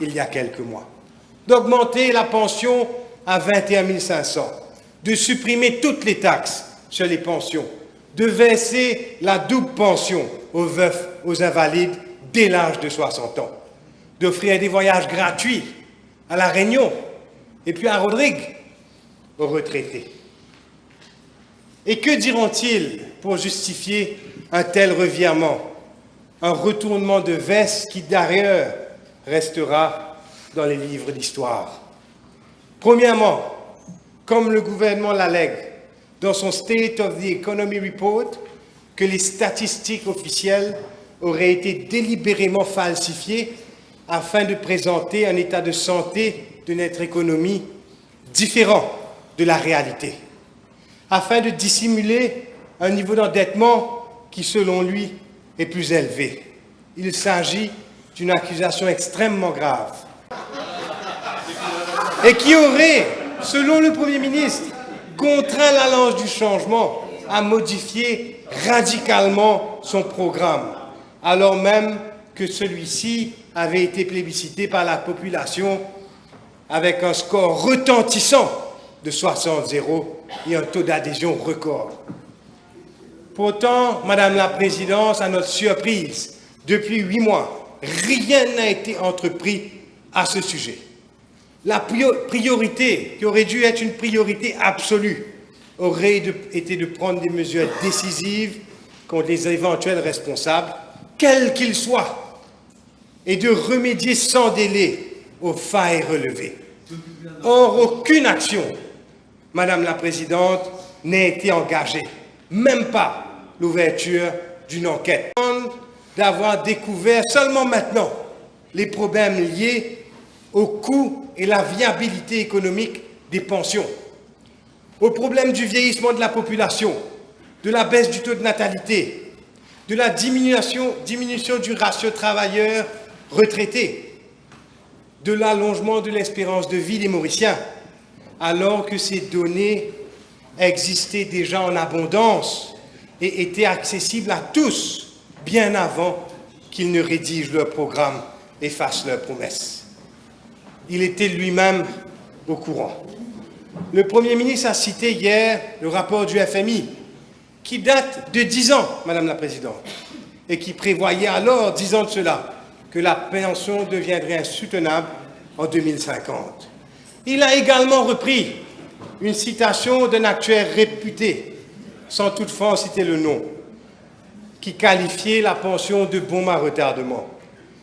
il y a quelques mois, d'augmenter la pension à 21 500, de supprimer toutes les taxes sur les pensions, de verser la double pension aux veufs, aux invalides dès l'âge de 60 ans, d'offrir des voyages gratuits à La Réunion et puis à Rodrigue, aux retraités. Et que diront-ils pour justifier un tel revirement, un retournement de veste qui d'ailleurs restera dans les livres d'histoire? Premièrement, comme le gouvernement l'allègue dans son State of the Economy Report, que les statistiques officielles auraient été délibérément falsifiées afin de présenter un état de santé de notre économie différent de la réalité, afin de dissimuler un niveau d'endettement qui, selon lui, est plus élevé. Il s'agit d'une accusation extrêmement grave et qui aurait, selon le Premier ministre, contraint l'Alliance du changement à modifier radicalement son programme, alors même que celui-ci avait été plébiscité par la population avec un score retentissant de 60-0 et un taux d'adhésion record. Pourtant, Madame la Présidente, à notre surprise, depuis 8 mois, rien n'a été entrepris à ce sujet. La priorité, qui aurait dû être une priorité absolue, aurait été de prendre des mesures décisives contre les éventuels responsables, quels qu'ils soient, et de remédier sans délai aux failles relevées. Or, aucune action, Madame la Présidente, n'a été engagée, même pas l'ouverture d'une enquête. D'avoir découvert seulement maintenant les problèmes liés au coût et la viabilité économique des pensions, au problème du vieillissement de la population, de la baisse du taux de natalité, de la diminution du ratio travailleurs-retraités, de l'allongement de l'espérance de vie des Mauriciens, alors que ces données existaient déjà en abondance et étaient accessibles à tous bien avant qu'ils ne rédigent leur programme et fassent leurs promesses. Il était lui-même au courant. Le Premier ministre a cité hier le rapport du FMI, qui date de 10 ans, Madame la Présidente, et qui prévoyait alors, 10 ans de cela, que la pension deviendrait insoutenable en 2050. Il a également repris une citation d'un actuaire réputé, sans toutefois en citer le nom, qui qualifiait la pension de bombe à retardement.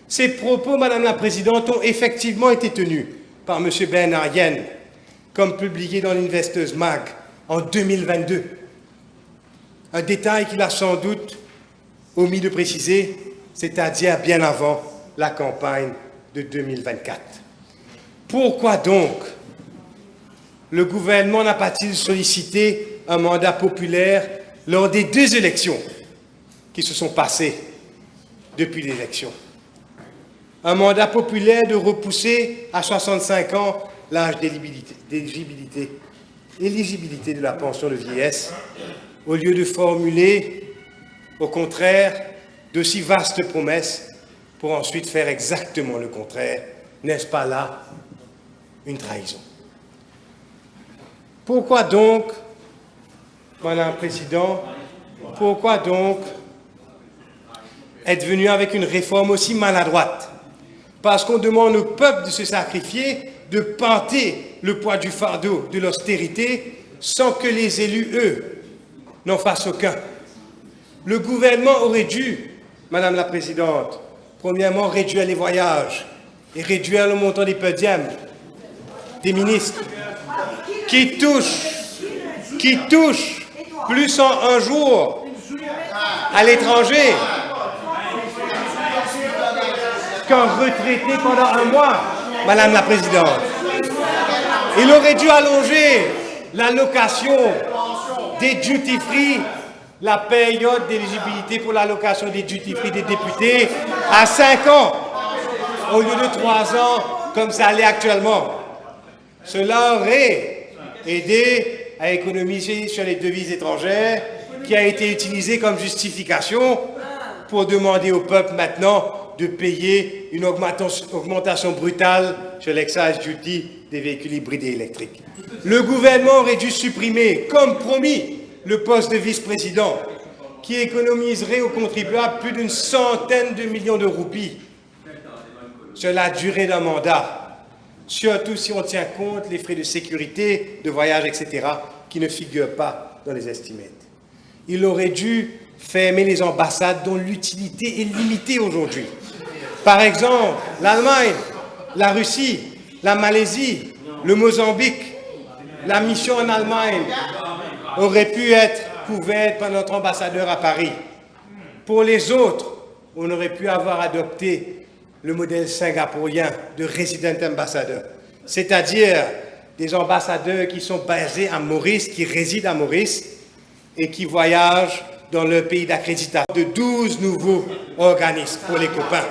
Ces propos, Madame la Présidente, ont effectivement été tenus par M. Bernard Yen, comme publié dans l'Investors Mag en 2022. Un détail qu'il a sans doute omis de préciser, c'est-à-dire bien avant la campagne de 2024. Pourquoi donc le gouvernement n'a pas-il sollicité un mandat populaire lors des 2 élections qui se sont passées depuis l'élection? Un mandat populaire de repousser à 65 ans l'âge d'éligibilité de la pension de vieillesse, au lieu de formuler, au contraire, d'aussi vastes promesses pour ensuite faire exactement le contraire. N'est-ce pas là une trahison? Pourquoi donc, Madame la Présidente, pourquoi donc être venu avec une réforme aussi maladroite? Parce qu'on demande au peuple de se sacrifier, de porter le poids du fardeau de l'austérité sans que les élus, eux, n'en fassent aucun. Le gouvernement aurait dû, Madame la Présidente, premièrement réduire les voyages et réduire le montant des podiums des ministres qui touchent plus en un jour à l'étranger qu'un retraité pendant un mois, Madame la Présidente. Il aurait dû allonger l'allocation des duty-free, la période d'éligibilité pour l'allocation des duty-free des députés à 5 ans, au lieu de 3 ans, comme ça l'est actuellement. Cela aurait aidé à économiser sur les devises étrangères, qui a été utilisé comme justification pour demander au peuple maintenant de payer une augmentation brutale sur l'excise duty des véhicules hybrides et électriques. Le gouvernement aurait dû supprimer, comme promis, le poste de vice-président, qui économiserait aux contribuables plus d'une centaine de millions de roupies sur la durée d'un mandat, surtout si on tient compte des frais de sécurité, de voyage, etc., qui ne figurent pas dans les estimates. Il aurait dû fermer les ambassades dont l'utilité est limitée aujourd'hui. Par exemple, l'Allemagne, la Russie, la Malaisie, le Mozambique. La mission en Allemagne aurait pu être couverte par notre ambassadeur à Paris. Pour les autres, on aurait pu avoir adopté le modèle singapourien de resident ambassador, c'est-à-dire des ambassadeurs qui sont basés à Maurice, qui résident à Maurice et qui voyagent dans leur pays d'accréditation de 12 nouveaux organismes pour les copains.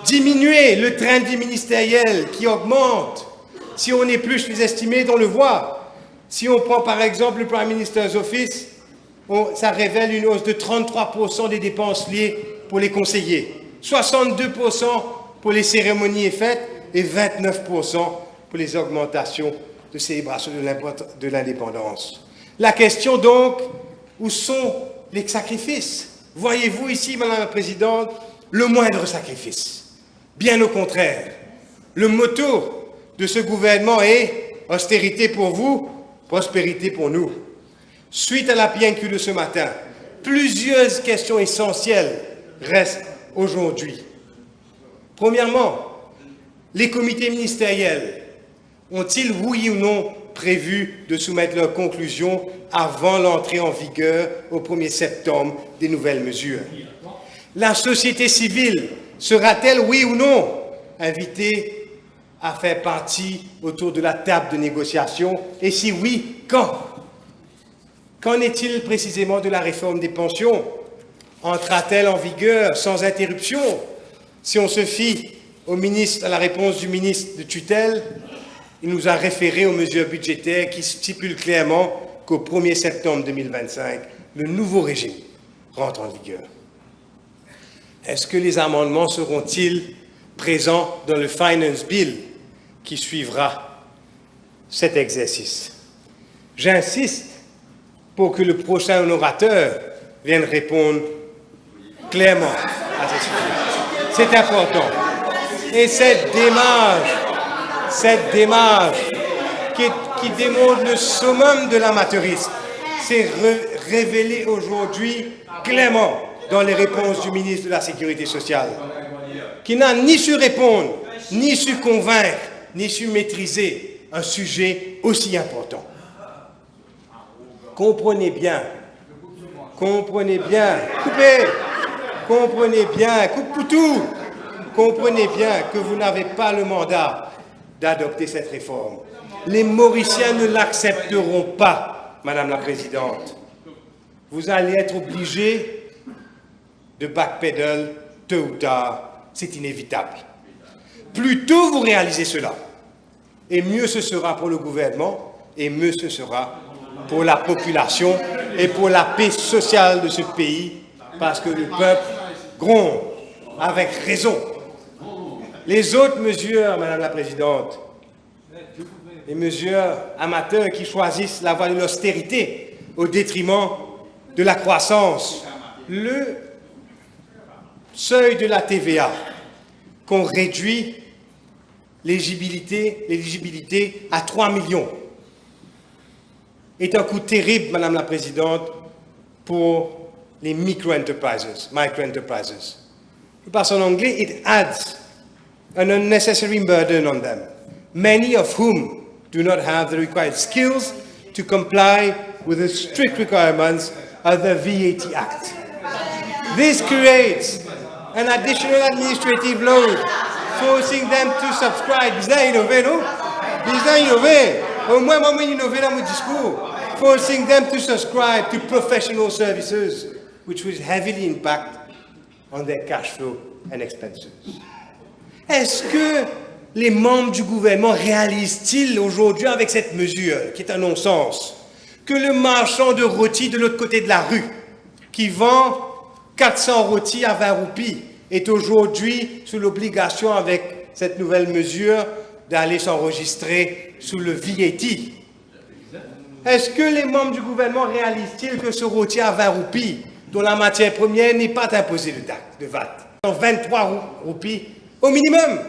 Diminuer le train dit ministériel qui augmente. Si on épluche les estimés, on le voit. Si on prend par exemple le Prime Minister's Office, ça révèle une hausse de 33% des dépenses liées pour les conseillers, 62% pour les cérémonies et fêtes et 29% pour les augmentations de célébration de l'indépendance. La question donc, où sont les sacrifices? Voyez-vous ici, Madame la Présidente, le moindre sacrifice? Bien au contraire, le motto de ce gouvernement est « austérité pour vous, prospérité pour nous ». Suite à la PNQ de ce matin, plusieurs questions essentielles restent aujourd'hui. Premièrement, les comités ministériels ont-ils, oui ou non, prévu de soumettre leurs conclusions avant l'entrée en vigueur au 1er septembre des nouvelles mesures? La société civile sera-t-elle, oui ou non, invitée à faire partie autour de la table de négociation? Et si oui, quand? Qu'en est-il précisément de la réforme des pensions? Entrera-t-elle en vigueur sans interruption? Si on se fie à la réponse du ministre de tutelle, il nous a référé aux mesures budgétaires qui stipulent clairement qu'au 1er septembre 2025, le nouveau régime rentre en vigueur. Est-ce que les amendements seront-ils présents dans le Finance Bill qui suivra cet exercice? J'insiste pour que le prochain orateur vienne répondre clairement à ces sujets. C'est important. Et cette démarche qui démontre le summum de l'amateurisme s'est révélée aujourd'hui clairement dans les réponses du ministre de la Sécurité sociale, qui n'a ni su répondre, ni su convaincre, ni su maîtriser un sujet aussi important. Comprenez bien, comprenez bien que vous n'avez pas le mandat d'adopter cette réforme. Les Mauriciens ne l'accepteront pas, Madame la Présidente. Vous allez être obligés de backpedal tôt ou tard, c'est inévitable. Plus tôt vous réalisez cela, et mieux ce sera pour le gouvernement, et mieux ce sera pour la population et pour la paix sociale de ce pays, parce que le peuple gronde avec raison. Les autres mesures, Madame la Présidente, les mesures amateurs qui choisissent la voie de l'austérité au détriment de la croissance, le seuil de la TVA, qu'on réduit l'éligibilité à 3 millions, est un coup terrible, Madame la Présidente, pour les micro-enterprises. Parce en anglais, it adds an unnecessary burden on them, many of whom do not have the required skills to comply with the strict requirements of the VAT Act. This creates an additional administrative load, forcing them to subscribe. Bizarre innové, non? Bizarre innové. Au moins, moi, innové dans mon discours. Forcing them to subscribe to professional services, which will heavily impact on their cash flow and expenses. Est-ce que les membres du gouvernement réalisent-ils aujourd'hui avec cette mesure, qui est un non-sens, que le marchand de rôtis de l'autre côté de la rue, qui vend 400 rôtis à 20 roupies est aujourd'hui sous l'obligation, avec cette nouvelle mesure, d'aller s'enregistrer sous le VAT. Est-ce que les membres du gouvernement réalisent-ils que ce rôti à 20 roupies, dont la matière première n'est pas imposée de VAT, 23 roupies au minimum,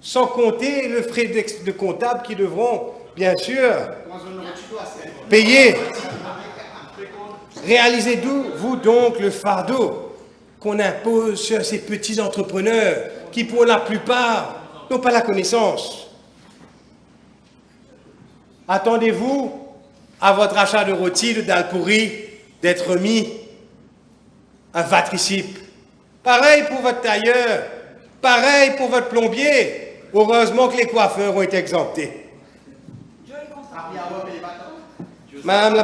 sans compter le frais de comptable qui devront, bien sûr, payer. Réalisez-vous donc le fardeau qu'on impose sur ces petits entrepreneurs qui, pour la plupart, n'ont pas la connaissance. Attendez-vous à votre achat de rôti, de dalle pourrie, d'être remis un VAT-ricipe. Pareil pour votre tailleur, pareil pour votre plombier. Heureusement que les coiffeurs ont été exemptés. Madame la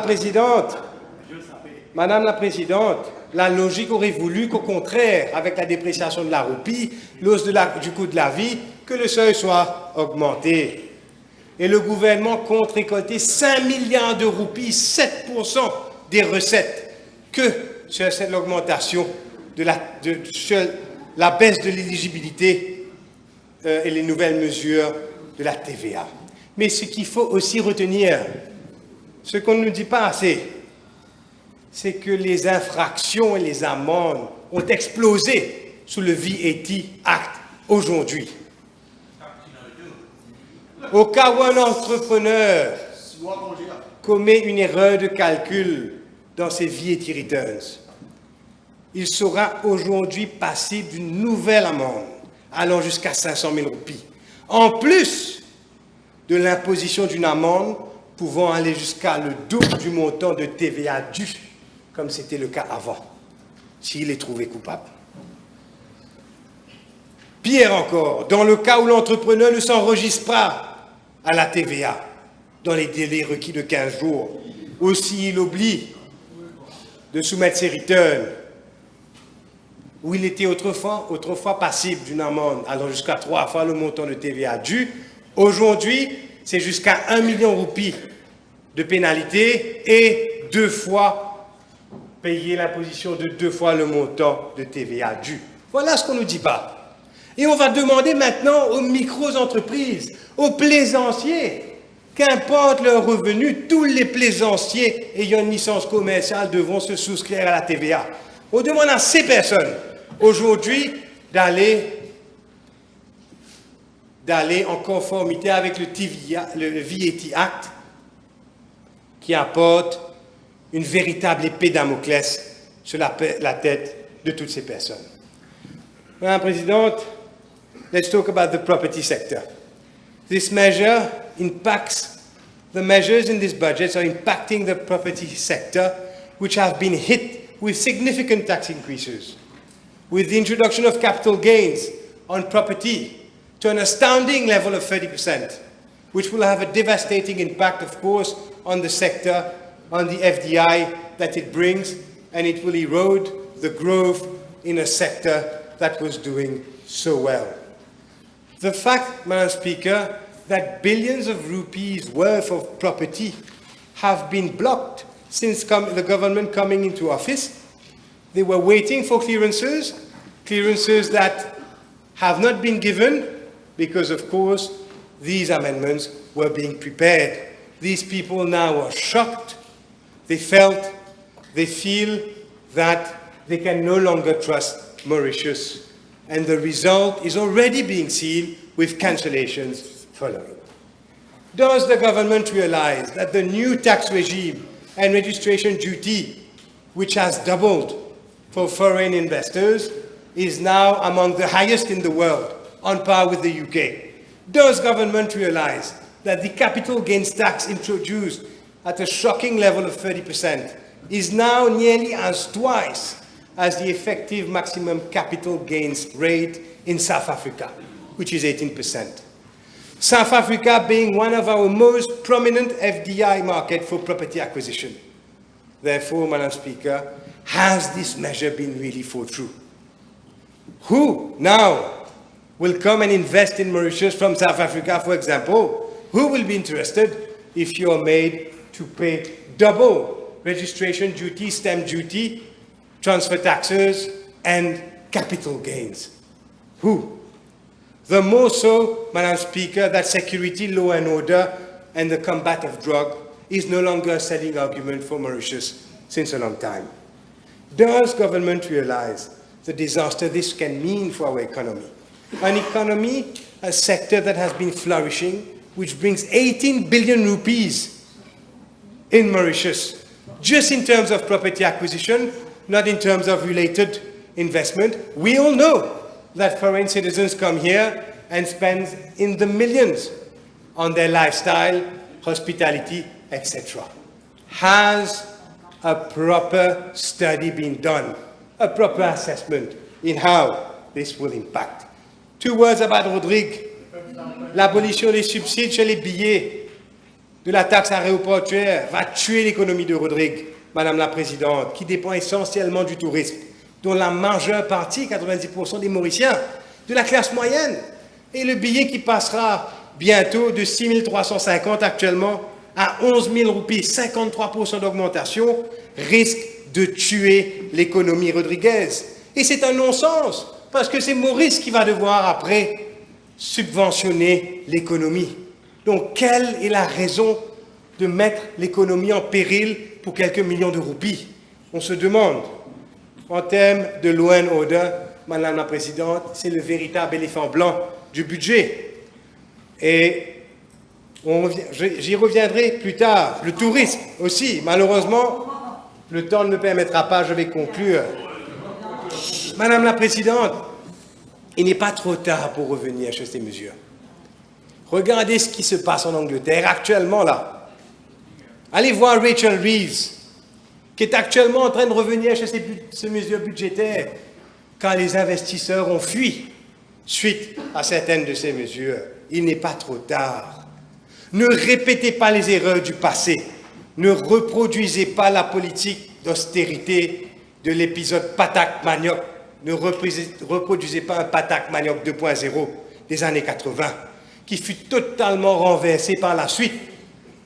Présidente, la logique aurait voulu qu'au contraire, avec la dépréciation de la roupie, l'hausse du coût de la vie, que le seuil soit augmenté. Et le gouvernement compte récolter 5 milliards de roupies, 7% des recettes, que sur l'augmentation sur la baisse de l'éligibilité et les nouvelles mesures de la TVA. Mais ce qu'il faut aussi retenir, ce qu'on ne nous dit pas assez, c'est que les infractions et les amendes ont explosé sous le VAT Act aujourd'hui. Au cas où un entrepreneur commet une erreur de calcul dans ses VAT returns, il sera aujourd'hui passible d'une nouvelle amende allant jusqu'à 500 000 roupies, en plus de l'imposition d'une amende pouvant aller jusqu'à le double du montant de TVA dû, comme c'était le cas avant, s'il est trouvé coupable. Pire encore, dans le cas où l'entrepreneur ne s'enregistre pas à la TVA dans les délais requis de 15 jours, ou s'il oublie de soumettre ses returns, où il était autrefois passible d'une amende allant jusqu'à 3 fois le montant de TVA dû, aujourd'hui, c'est jusqu'à 1 million de roupies de pénalité et 2 fois payer l'imposition de 2 fois le montant de TVA dû. Voilà ce qu'on ne nous dit pas. Et on va demander maintenant aux micro-entreprises, aux plaisanciers, qu'importe leur revenu, tous les plaisanciers ayant une licence commerciale devront se souscrire à la TVA. On demande à ces personnes aujourd'hui d'aller en conformité avec le VAT Act qui apporte une véritable épée Damoclès sur la tête de toutes ces personnes. Madame la Présidente, let's talk about the property sector. This measure impacts, the measures in this budget are impacting the property sector, which have been hit with significant tax increases, with the introduction of capital gains on property to an astounding level of 30%, which will have a devastating impact, of course, on the sector, on the FDI that it brings, and it will erode the growth in a sector that was doing so well. The fact, Madam Speaker, that billions of rupees worth of property have been blocked since the government coming into office. They were waiting for clearances that have not been given because, of course, these amendments were being prepared. These people now are shocked. They feel that they can no longer trust Mauritius. And the result is already being seen with cancellations following. Does the government realize that the new tax regime and registration duty, which has doubled for foreign investors, is now among the highest in the world, on par with the UK? Does government realize that the capital gains tax introduced at a shocking level of 30% is now nearly twice as the effective maximum capital gains rate in South Africa, which is 18%. South Africa being one of our most prominent FDI market for property acquisition. Therefore, Madam Speaker, has this measure been really thought through? Who now will come and invest in Mauritius from South Africa, for example? Who will be interested if you are made to pay double registration duty, stamp duty, transfer taxes, and capital gains? Who? The more so, Madam Speaker, that security, law and order, and the combat of drug is no longer a selling argument for Mauritius since a long time. Does government realize the disaster this can mean for our economy? An economy, a sector that has been flourishing, which brings 18 billion rupees in Mauritius, just in terms of property acquisition, not in terms of related investment. We all know that foreign citizens come here and spend in the millions on their lifestyle, hospitality, etc. Has a proper study been done, a proper assessment in how this will impact? 2 words about Rodrigue. L'abolition des subsides chez les billets de la taxe aéroportuaire va tuer l'économie de Rodrigue, Madame la Présidente, qui dépend essentiellement du tourisme, dont la majeure partie, 90% des Mauriciens, de la classe moyenne. Et le billet qui passera bientôt de 6 350 actuellement à 11 000 roupies, 53% d'augmentation, risque de tuer l'économie rodriguaise. Et c'est un non-sens, parce que c'est Maurice qui va devoir après subventionner l'économie. Donc, quelle est la raison de mettre l'économie en péril pour quelques millions de roupies? On se demande. En termes de law and order, Madame la Présidente, c'est le véritable éléphant blanc du budget. Et j'y reviendrai plus tard. Le tourisme aussi, malheureusement, le temps ne me permettra pas, je vais conclure. Madame la Présidente, il n'est pas trop tard pour revenir sur ces mesures. Regardez ce qui se passe en Angleterre actuellement là. Allez voir Rachel Reeves, qui est actuellement en train de revenir sur ces mesures budgétaires, quand les investisseurs ont fui suite à certaines de ces mesures. Il n'est pas trop tard. Ne répétez pas les erreurs du passé. Ne reproduisez pas la politique d'austérité de l'épisode Patak-Manioc. Ne reproduisez pas un Patak-Manioc 2.0 des années 80, qui fut totalement renversé par la suite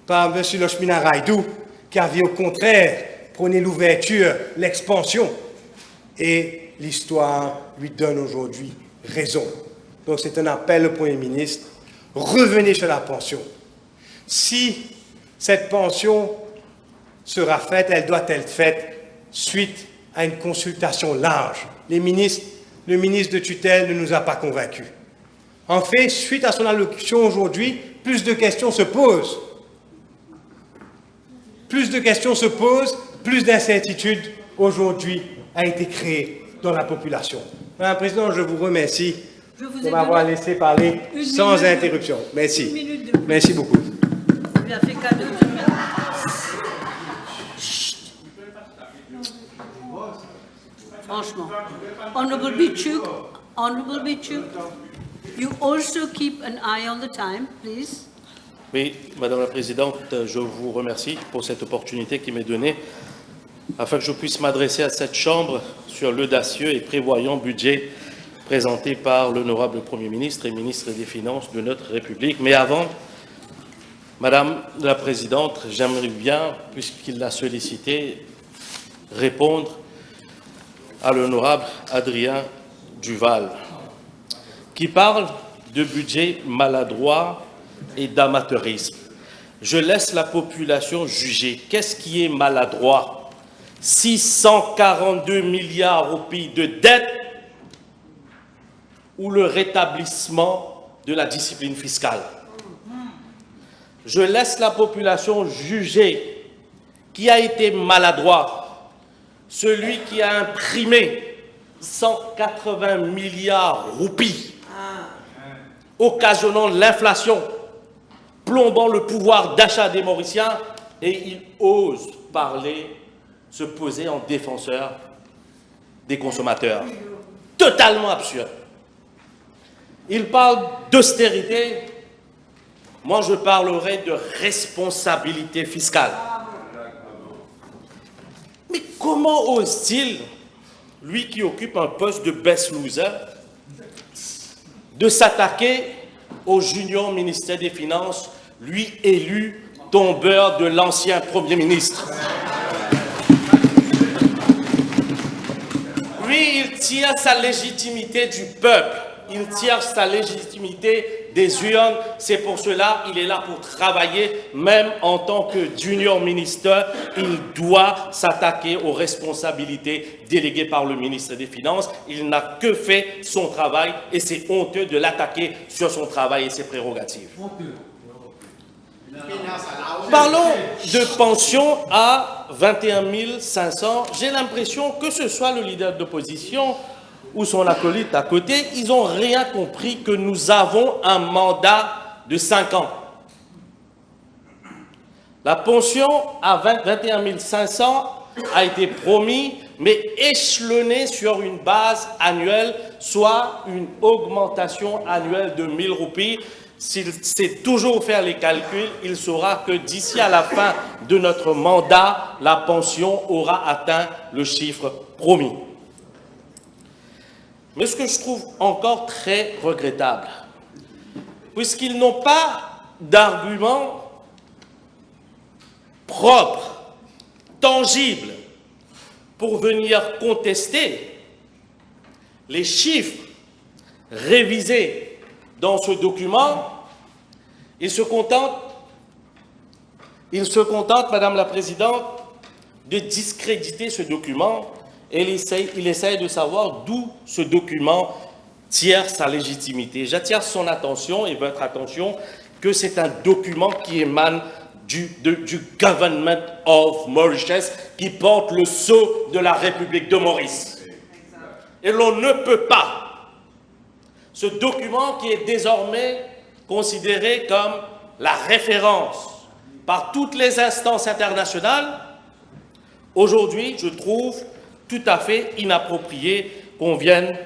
par M. Lochmina Raidou, qui avait au contraire prôné l'ouverture, l'expansion. Et l'histoire lui donne aujourd'hui raison. Donc c'est un appel au Premier ministre, revenez sur la pension. Si cette pension sera faite, elle doit être faite suite à une consultation large. Le ministre de tutelle ne nous a pas convaincus. En fait, suite à son allocution aujourd'hui, plus de questions se posent. Plus de questions se posent, plus d'incertitude aujourd'hui a été créée dans la population. Madame la Présidente, je vous remercie de m'avoir laissé parler sans interruption. Merci. Merci beaucoup. Il a fait cadeau de... Franchement. Honorable Bichuk, you also keep an eye on the time, please. Oui, Madame la Présidente, je vous remercie pour cette opportunité qui m'est donnée afin que je puisse m'adresser à cette Chambre sur l'audacieux et prévoyant budget présenté par l'honorable Premier ministre et ministre des Finances de notre République. Mais avant, Madame la Présidente, j'aimerais bien, puisqu'il l'a sollicité, répondre à l'honorable Adrien Duval, qui parle de budget maladroit et d'amateurisme. Je laisse la population juger. Qu'est-ce qui est maladroit? 642 milliards de roupies de dette ou le rétablissement de la discipline fiscale? Je laisse la population juger qui a été maladroit. Celui qui a imprimé 180 milliards de roupies, occasionnant l'inflation, plombant le pouvoir d'achat des Mauriciens, et il ose parler, se poser en défenseur des consommateurs. Totalement absurde. Il parle d'austérité. Moi, je parlerai de responsabilité fiscale. Mais comment ose-t-il, lui qui occupe un poste de best loser, de s'attaquer au junior ministère des Finances, lui élu tombeur de l'ancien Premier ministre? Lui, il tient sa légitimité du peuple. il tire sa légitimité des urnes. C'est pour cela qu'il est là pour travailler. Même en tant que junior minister, il doit s'attaquer aux responsabilités déléguées par le ministre des Finances. Il n'a que fait son travail et c'est honteux de l'attaquer sur son travail et ses prérogatives. Parlons de pension à 21 500. J'ai l'impression que ce soit le leader d'opposition ou son acolyte à côté, ils n'ont rien compris que nous avons un mandat de 5 ans. La pension à 21 500 a été promise, mais échelonnée sur une base annuelle, soit une augmentation annuelle de 1000 roupies. S'il sait toujours faire les calculs, il saura que d'ici à la fin de notre mandat, la pension aura atteint le chiffre promis. Mais ce que je trouve encore très regrettable, puisqu'ils n'ont pas d'arguments propres, tangibles, pour venir contester les chiffres révisés dans ce document, il se contente, Madame la Présidente, de discréditer ce document et il essaye de savoir d'où ce document tire sa légitimité. J'attire son attention et votre attention que c'est un document qui émane du Government of Mauritius qui porte le sceau de la République de Maurice. Et l'on ne peut pas, ce document qui est désormais considéré comme la référence par toutes les instances internationales, aujourd'hui, je trouve tout à fait inapproprié qu'on vienne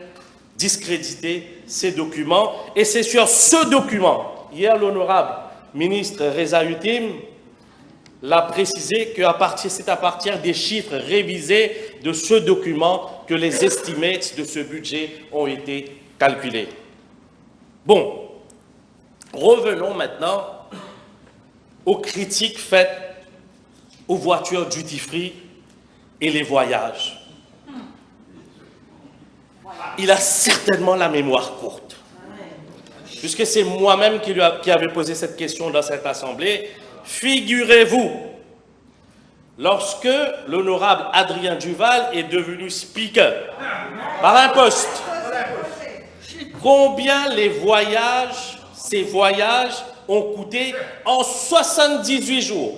discréditer ces documents. Et c'est sur ce document, hier l'honorable ministre Reza Utim l'a précisé que c'est à partir des chiffres révisés de ce document que les estimates de ce budget ont été calculés. Bon, revenons maintenant aux critiques faites aux voitures duty-free et les voyages. Il a certainement la mémoire courte, puisque c'est moi-même qui avais posé cette question dans cette assemblée. Figurez-vous, lorsque l'honorable Adrien Duval est devenu speaker par un poste, combien ces voyages ont coûté en 78 jours,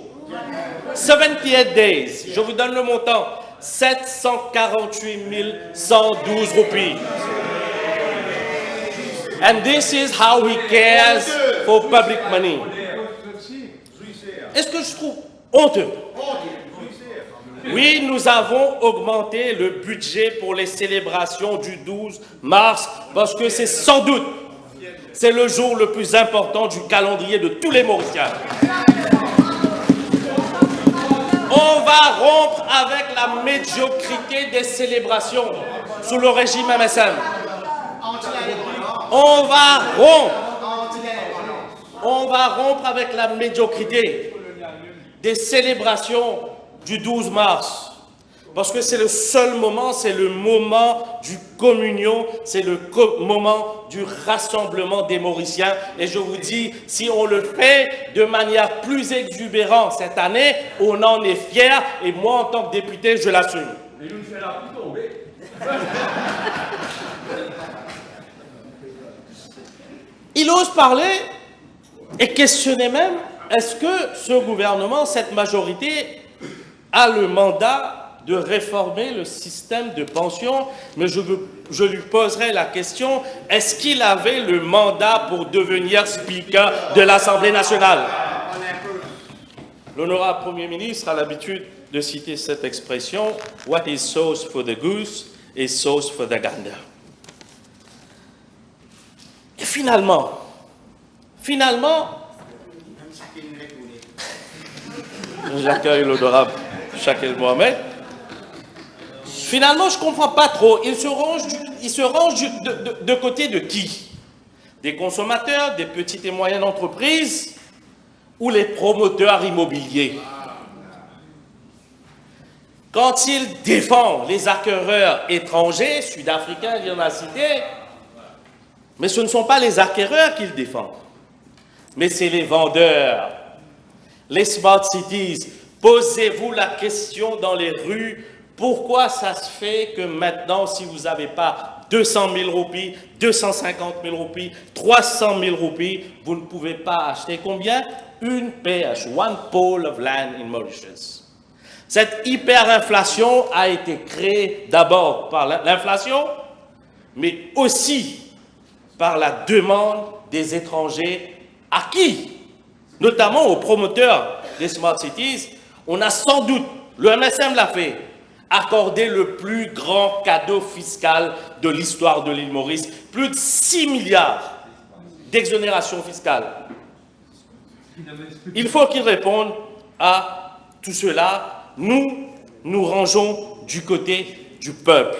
78 days, je vous donne le montant, 748 112 roupies. And this is how he cares for public money. Est-ce que je trouve honteux? Oui, nous avons augmenté le budget pour les célébrations du 12 mars parce que c'est sans doute, c'est le jour le plus important du calendrier de tous les Mauriciens. On va rompre avec la médiocrité des célébrations sous le régime MSM. On va rompre avec la médiocrité des célébrations du 12 mars. Parce que c'est le seul moment, c'est le moment du communion, c'est le moment du rassemblement des Mauriciens. Et je vous dis, si on le fait de manière plus exubérante cette année, on en est fiers. Et moi, en tant que député, je l'assume. Et nous, fait la plus tomber. Il ose parler et questionner même, est-ce que ce gouvernement, cette majorité, a le mandat de réformer le système de pension? Mais je lui poserai la question, est-ce qu'il avait le mandat pour devenir speaker de l'Assemblée nationale? L'honorable Premier ministre a l'habitude de citer cette expression, « What is sauce for the goose is sauce for the gander ». Et finalement, j'accueille l'honorable Shakel Mohamed. Finalement, je ne comprends pas trop. Il se range de côté de qui? Des consommateurs, des petites et moyennes entreprises ou les promoteurs immobiliers? Quand il défend les acquéreurs étrangers, sud-africains, il y en a cité, Mais ce ne sont pas les acquéreurs qu'ils défendent, mais c'est les vendeurs. Les smart cities, posez-vous la question dans les rues, pourquoi ça se fait que maintenant, si vous n'avez pas 200 000 roupies, 250 000 roupies, 300 000 roupies, vous ne pouvez pas acheter combien? Une PH, one pole of land in Mauritius. Cette hyperinflation a été créée d'abord par l'inflation, mais aussi par la demande des étrangers à qui, notamment aux promoteurs des Smart Cities, on a sans doute, le MSM l'a fait, accordé le plus grand cadeau fiscal de l'histoire de l'île Maurice, plus de 6 milliards d'exonération fiscale. Il faut qu'ils répondent à tout cela. Nous, nous rangeons du côté du peuple.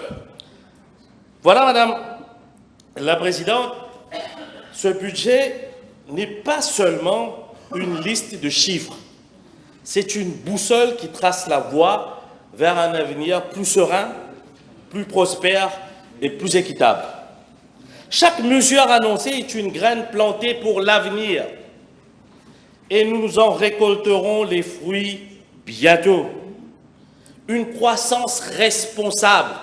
Voilà, Madame la Présidente, ce budget n'est pas seulement une liste de chiffres. C'est une boussole qui trace la voie vers un avenir plus serein, plus prospère et plus équitable. Chaque mesure annoncée est une graine plantée pour l'avenir et nous en récolterons les fruits bientôt. Une croissance responsable,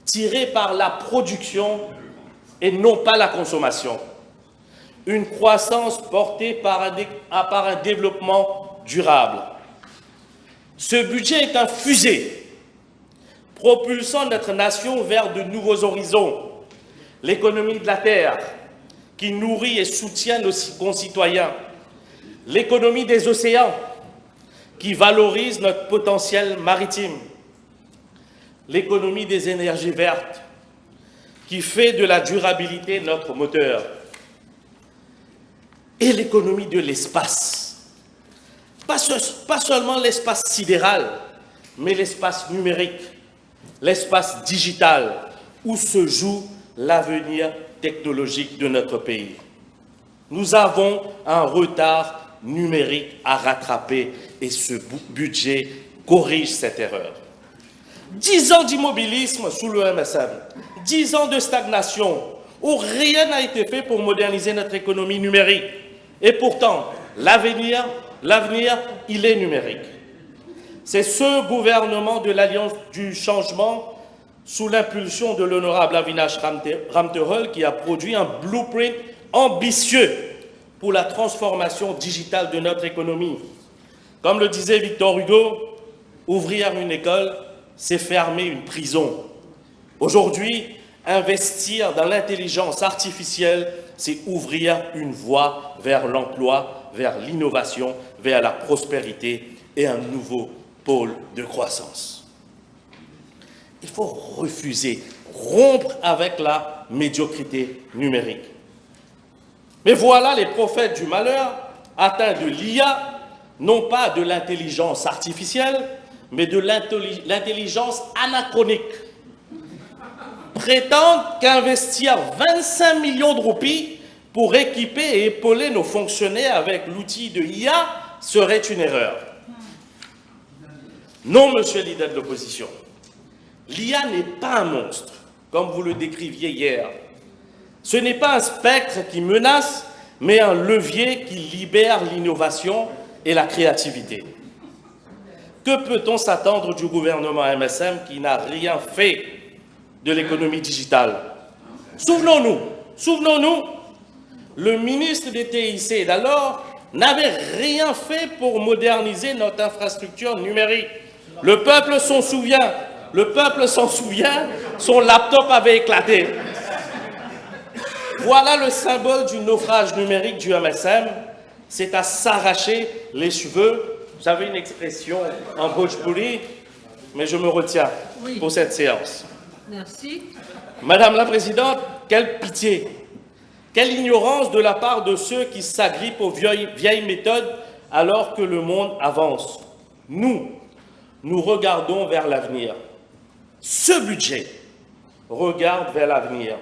tirée par la production et non pas la consommation. Une croissance portée par un développement durable. Ce budget est un fusée, propulsant notre nation vers de nouveaux horizons. L'économie de la terre, qui nourrit et soutient nos concitoyens. L'économie des océans, qui valorise notre potentiel maritime. L'économie des énergies vertes, qui fait de la durabilité notre moteur. Et l'économie de l'espace. Pas seulement l'espace sidéral, mais l'espace numérique, l'espace digital, où se joue l'avenir technologique de notre pays. Nous avons un retard numérique à rattraper et ce budget corrige cette erreur. 10 ans d'immobilisme sous le MSM, 10 ans de stagnation, où rien n'a été fait pour moderniser notre économie numérique. Et pourtant, l'avenir, il est numérique. C'est ce gouvernement de l'Alliance du changement, sous l'impulsion de l'honorable Avinash Ramterol, qui a produit un blueprint ambitieux pour la transformation digitale de notre économie. Comme le disait Victor Hugo, ouvrir une école, c'est fermer une prison. Aujourd'hui, investir dans l'intelligence artificielle, c'est ouvrir une voie vers l'emploi, vers l'innovation, vers la prospérité et un nouveau pôle de croissance. Il faut refuser, rompre avec la médiocrité numérique. Mais voilà les prophètes du malheur, atteints de l'IA, non pas de l'intelligence artificielle, mais de l'intelligence anachronique. Prétendent qu'investir 25 millions de roupies pour équiper et épauler nos fonctionnaires avec l'outil de IA serait une erreur. Non, monsieur le leader de l'opposition. L'IA n'est pas un monstre, comme vous le décriviez hier. Ce n'est pas un spectre qui menace, mais un levier qui libère l'innovation et la créativité. Que peut-on s'attendre du gouvernement MSM qui n'a rien fait de l'économie digitale? Souvenons-nous, le ministre des TIC d'alors n'avait rien fait pour moderniser notre infrastructure numérique. Le peuple s'en souvient, son laptop avait éclaté. Voilà le symbole du naufrage numérique du MSM, c'est à s'arracher les cheveux. J'avais une expression en Bhojpuri, mais je me retiens pour cette séance. Merci. Madame la Présidente, quelle pitié, quelle ignorance de la part de ceux qui s'agrippent aux vieilles méthodes alors que le monde avance. Nous regardons vers l'avenir. Ce budget regarde vers l'avenir.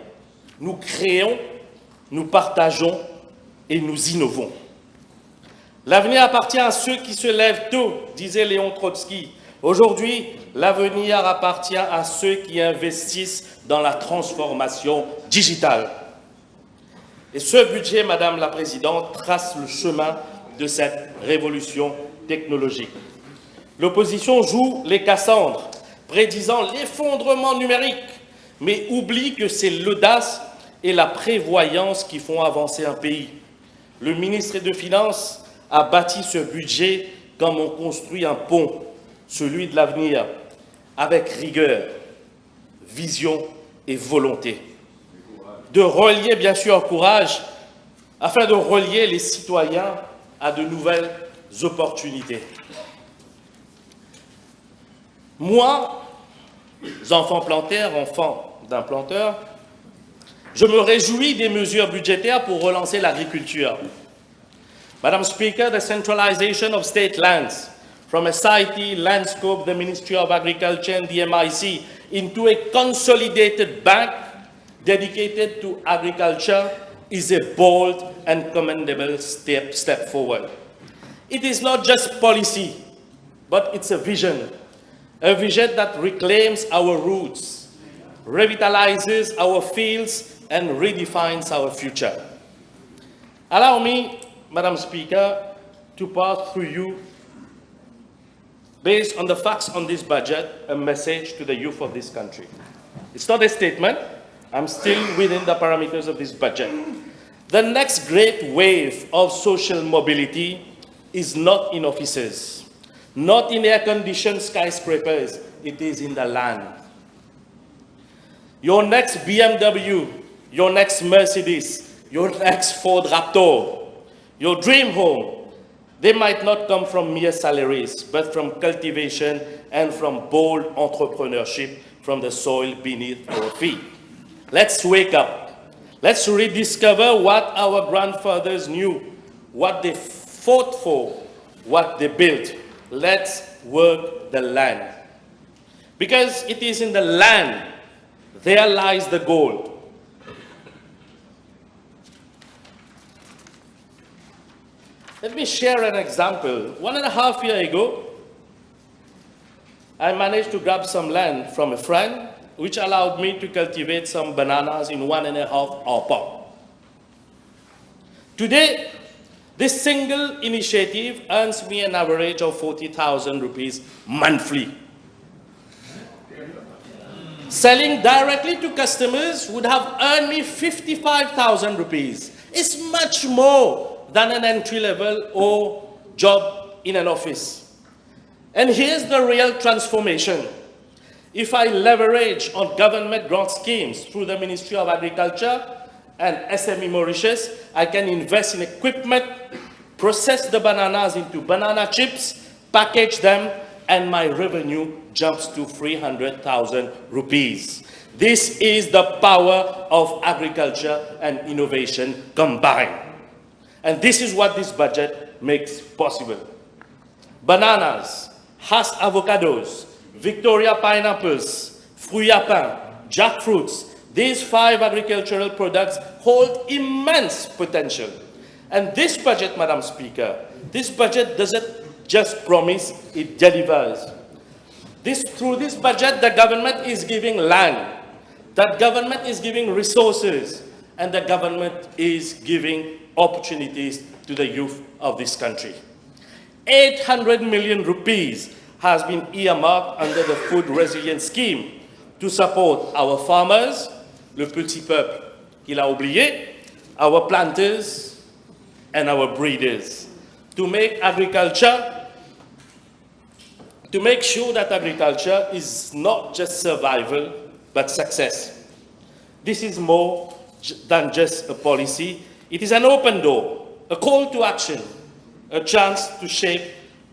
Nous créons, nous partageons et nous innovons. L'avenir appartient à ceux qui se lèvent tôt, disait Léon Trotsky. Aujourd'hui, l'avenir appartient à ceux qui investissent dans la transformation digitale. Et ce budget, Madame la Présidente, trace le chemin de cette révolution technologique. L'opposition joue les Cassandres, prédisant l'effondrement numérique, mais oublie que c'est l'audace et la prévoyance qui font avancer un pays. Le ministre des Finances a bâti ce budget comme on construit un pont, celui de l'avenir, avec rigueur, vision et volonté. De relier, bien sûr, courage, afin de relier les citoyens à de nouvelles opportunités. Moi, enfant plantaire, enfant d'un planteur, je me réjouis des mesures budgétaires pour relancer l'agriculture. Madam Speaker, the centralization of state lands from SIT, Landscope, the Ministry of Agriculture and the MIC into a consolidated bank dedicated to agriculture is a bold and commendable step forward. It is not just policy, but it's a vision that reclaims our roots, revitalizes our fields, and redefines our future. Allow me, Madam Speaker, to pass through you, based on the facts on this budget, a message to the youth of this country. It's not a statement. I'm still within the parameters of this budget. The next great wave of social mobility is not in offices, not in air-conditioned skyscrapers. It is in the land. Your next BMW, your next Mercedes, your next Ford Raptor, your dream home, they might not come from mere salaries, but from cultivation and from bold entrepreneurship from the soil beneath our feet. Let's wake up. Let's rediscover what our grandfathers knew, what they fought for, what they built. Let's work the land. Because it is in the land, there lies the gold. Let me share an example. 1.5 years ago, I managed to grab some land from a friend, which allowed me to cultivate some bananas in 1.5 arpents. Today, this single initiative earns me an average of 40,000 rupees monthly. Selling directly to customers would have earned me 55,000 rupees. It's much more than an entry-level or job in an office. And here's the real transformation. If I leverage on government grant schemes through the Ministry of Agriculture and SME Mauritius, I can invest in equipment, process the bananas into banana chips, package them, and my revenue jumps to 300,000 rupees. This is the power of agriculture and innovation combined. And this is what this budget makes possible. Bananas, Hass avocados, Victoria pineapples, fruits à pain, jackfruits, these 5 agricultural products hold immense potential. And this budget, Madam Speaker, this budget doesn't just promise, it delivers. Through this budget, the government is giving land, the government is giving resources, and the government is giving opportunities to the youth of this country. 800 million rupees has been earmarked under the Food Resilience Scheme to support our farmers, le petit peuple qu'il a oublié, our planters, and our breeders, to make sure that agriculture is not just survival, but success. This is more than just a policy. It is an open door, a call to action, a chance to shape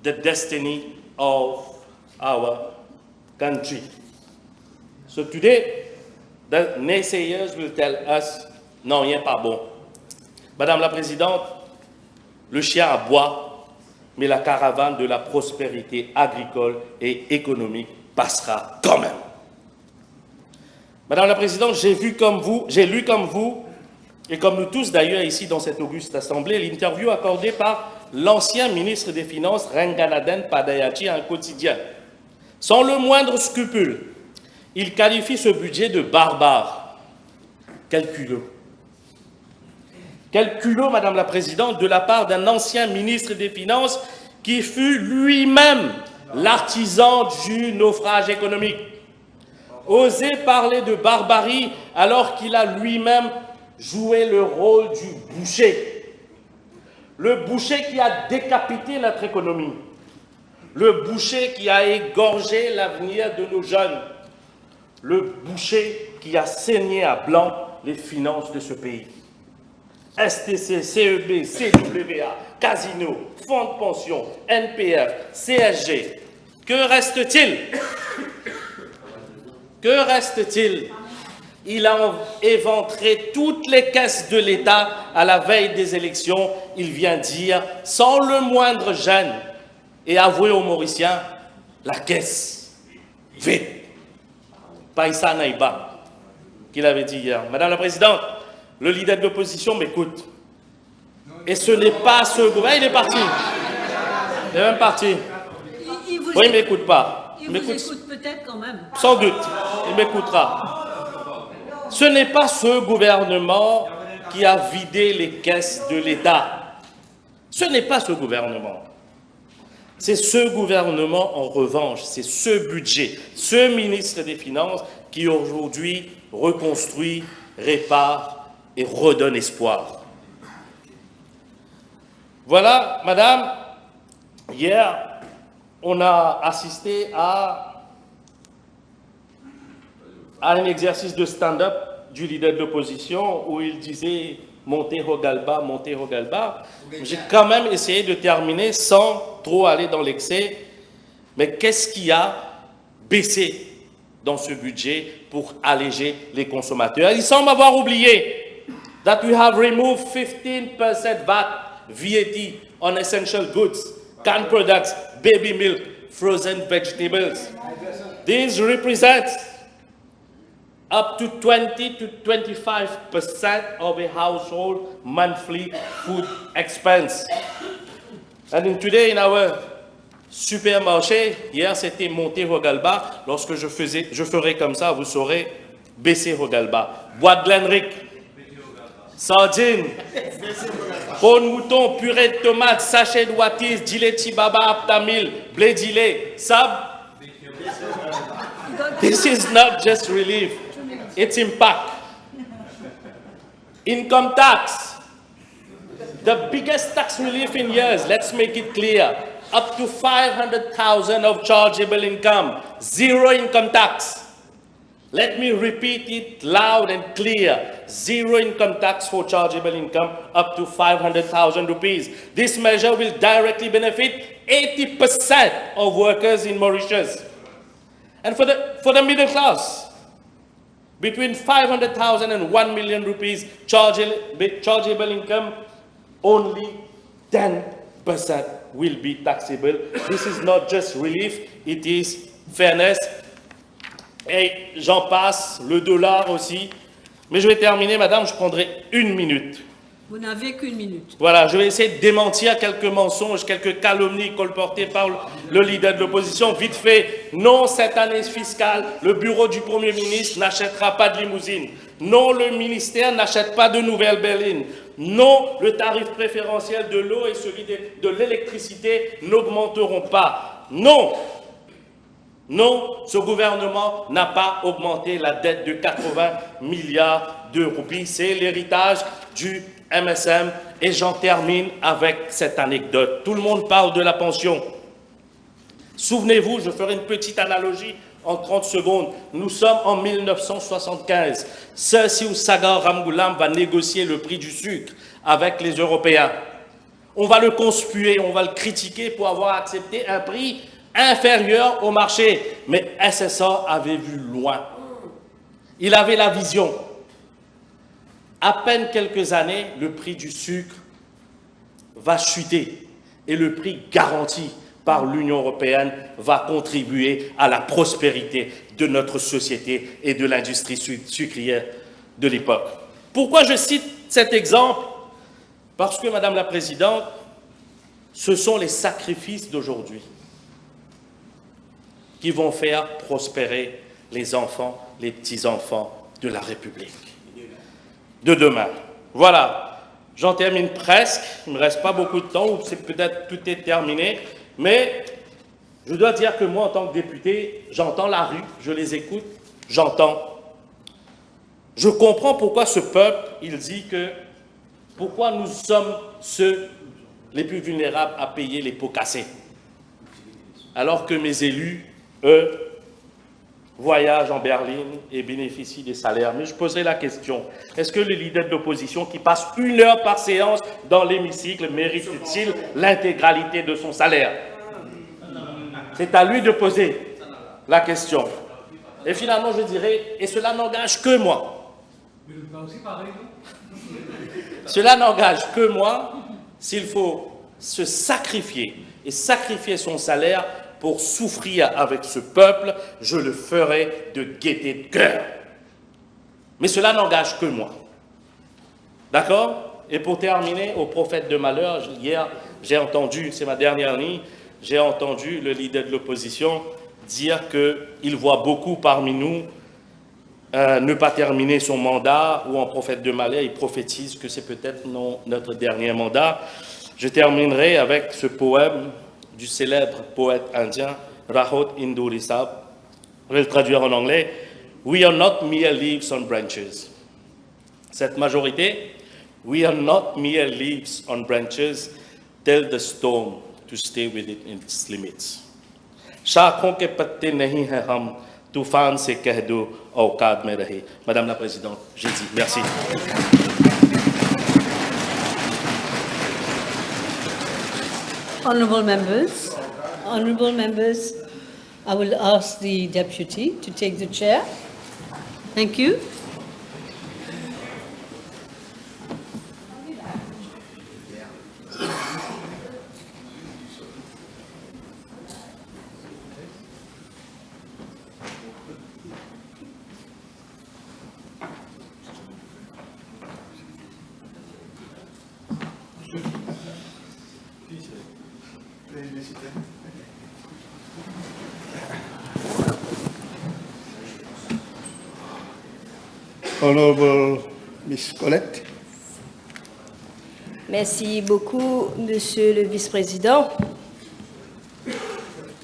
the destiny of our country. So today, the naysayers will tell us, non, rien pas bon. Madame la Présidente, le chien aboie, mais la caravane de la prospérité agricole et économique passera quand même. Madame la Présidente, j'ai lu comme vous, et comme nous tous d'ailleurs ici dans cette auguste assemblée, l'interview accordée par l'ancien ministre des Finances, Renganaden Padayachi, à un quotidien. Sans le moindre scrupule, il qualifie ce budget de barbare, calculeux. Quel culot, Madame la Présidente, de la part d'un ancien ministre des Finances qui fut lui-même l'artisan du naufrage économique. Oser parler de barbarie alors qu'il a lui-même joué le rôle du boucher. Le boucher qui a décapité notre économie. Le boucher qui a égorgé l'avenir de nos jeunes. Le boucher qui a saigné à blanc les finances de ce pays. STC, CEB, CWA, Casino, Fonds de pension, NPF, CSG. Que reste-t-il? Que reste-t-il? Il a éventré toutes les caisses de l'État à la veille des élections. Il vient dire, sans le moindre gêne, et avouer aux Mauriciens, la caisse vide. Païssa Naïba, qu'il avait dit hier. Madame la Présidente, le leader de l'opposition m'écoute. Et ce n'est pas ce gouvernement. Il est parti. Il est même parti. Oui, il ne m'écoute pas. Il vous écoute peut-être quand même. Sans doute. Il m'écoutera. Ce n'est pas ce gouvernement qui a vidé les caisses de l'État. Ce n'est pas ce gouvernement. C'est ce gouvernement, en revanche, c'est ce budget, ce ministre des Finances qui aujourd'hui reconstruit, répare et redonne espoir. Voilà, Madame, hier, on a assisté à un exercice de stand-up du leader de l'opposition où il disait « montez Rogalba, montez Rogalba ». J'ai quand même essayé de terminer sans trop aller dans l'excès. Mais qu'est-ce qui a baissé dans ce budget pour alléger les consommateurs? Il semble avoir oublié that we have removed 15% VAT on essential goods, canned products, baby milk, frozen vegetables. These represent up to 20 to 25% of a household monthly food expense. And today in our supermarché, hier c'était monter Rogalba. Lorsque je ferai comme ça, vous saurez baisser Rogalba. Bois de Glenrick, sardines, cône mouton, purée de tomates, sachet de Watis, gilet Chibaba, Aptamil, blé dilé, sab. This is not just relief, it's impact. Income tax, the biggest tax relief in years, let's make it clear. Up to 500,000 of chargeable income, zero income tax. Let me repeat it loud and clear. Zero income tax for chargeable income up to 500,000 rupees. This measure will directly benefit 80% of workers in Mauritius. And for the middle class, between 500,000 and 1 million rupees chargeable income, only 10% will be taxable. This is not just relief, it is fairness. Et j'en passe, le dollar aussi. Mais je vais terminer, madame, je prendrai 1 minute. Vous n'avez qu'une minute. Voilà, je vais essayer de démentir quelques mensonges, quelques calomnies colportées par le leader de l'opposition. Vite fait, non, cette année fiscale, le bureau du Premier ministre n'achètera pas de limousine. Non, le ministère n'achète pas de nouvelles berlines. Non, le tarif préférentiel de l'eau et celui de l'électricité n'augmenteront pas. Non, non, ce gouvernement n'a pas augmenté la dette de 80 milliards de roupies. C'est l'héritage du MSM. Et j'en termine avec cette anecdote. Tout le monde parle de la pension. Souvenez-vous, je ferai une petite analogie en 30 secondes. Nous sommes en 1975. Sir Siou Sagar Ramgoolam va négocier le prix du sucre avec les Européens. On va le conspuer, on va le critiquer pour avoir accepté un prix inférieur au marché. Mais SSA avait vu loin. Il avait la vision. À peine quelques années, le prix du sucre va chuter et le prix garanti par l'Union européenne va contribuer à la prospérité de notre société et de l'industrie sucrière de l'époque. Pourquoi je cite cet exemple? Parce que, Madame la Présidente, ce sont les sacrifices d'aujourd'hui qui vont faire prospérer les enfants, les petits-enfants de la République de demain. Voilà. J'en termine presque, il ne me reste pas beaucoup de temps, ou c'est peut-être tout est terminé, mais je dois dire que moi, en tant que député, j'entends la rue, je les écoute, j'entends. Je comprends pourquoi ce peuple, il dit que, pourquoi nous sommes ceux les plus vulnérables à payer les pots cassés, alors que mes élus, eux, voyagent en berline et bénéficient des salaires. Mais je poserai la question, est-ce que le leader de l'opposition qui passe 1 heure par séance dans l'hémicycle mérite-t-il l'intégralité de son salaire? C'est à lui de poser la question. Et finalement, je dirais, et cela n'engage que moi. Cela n'engage que moi s'il faut se sacrifier et sacrifier son salaire pour souffrir avec ce peuple, je le ferai de gaieté de cœur. Mais cela n'engage que moi. D'accord? Et pour terminer, au prophète de malheur, hier, j'ai entendu, c'est ma dernière ligne, j'ai entendu le leader de l'opposition dire qu'il voit beaucoup parmi nous ne pas terminer son mandat, ou en prophète de malheur, il prophétise que c'est peut-être notre dernier mandat. Je terminerai avec ce poème du célèbre poète indien Rahot Indorisab. Je vais le traduire en anglais. We are not mere leaves on branches. Cette majorité, we are not mere leaves on branches. Tell the storm to stay within its limits. शाखों के पत्ते नहीं हैं हम, तूफान से कह दो औकात में रहे. Madame la Présidente, j'ai dit merci. Honourable members, I will ask the deputy to take the chair. Thank you. Honorable Ms. Colette. Merci beaucoup, Monsieur le Vice-président.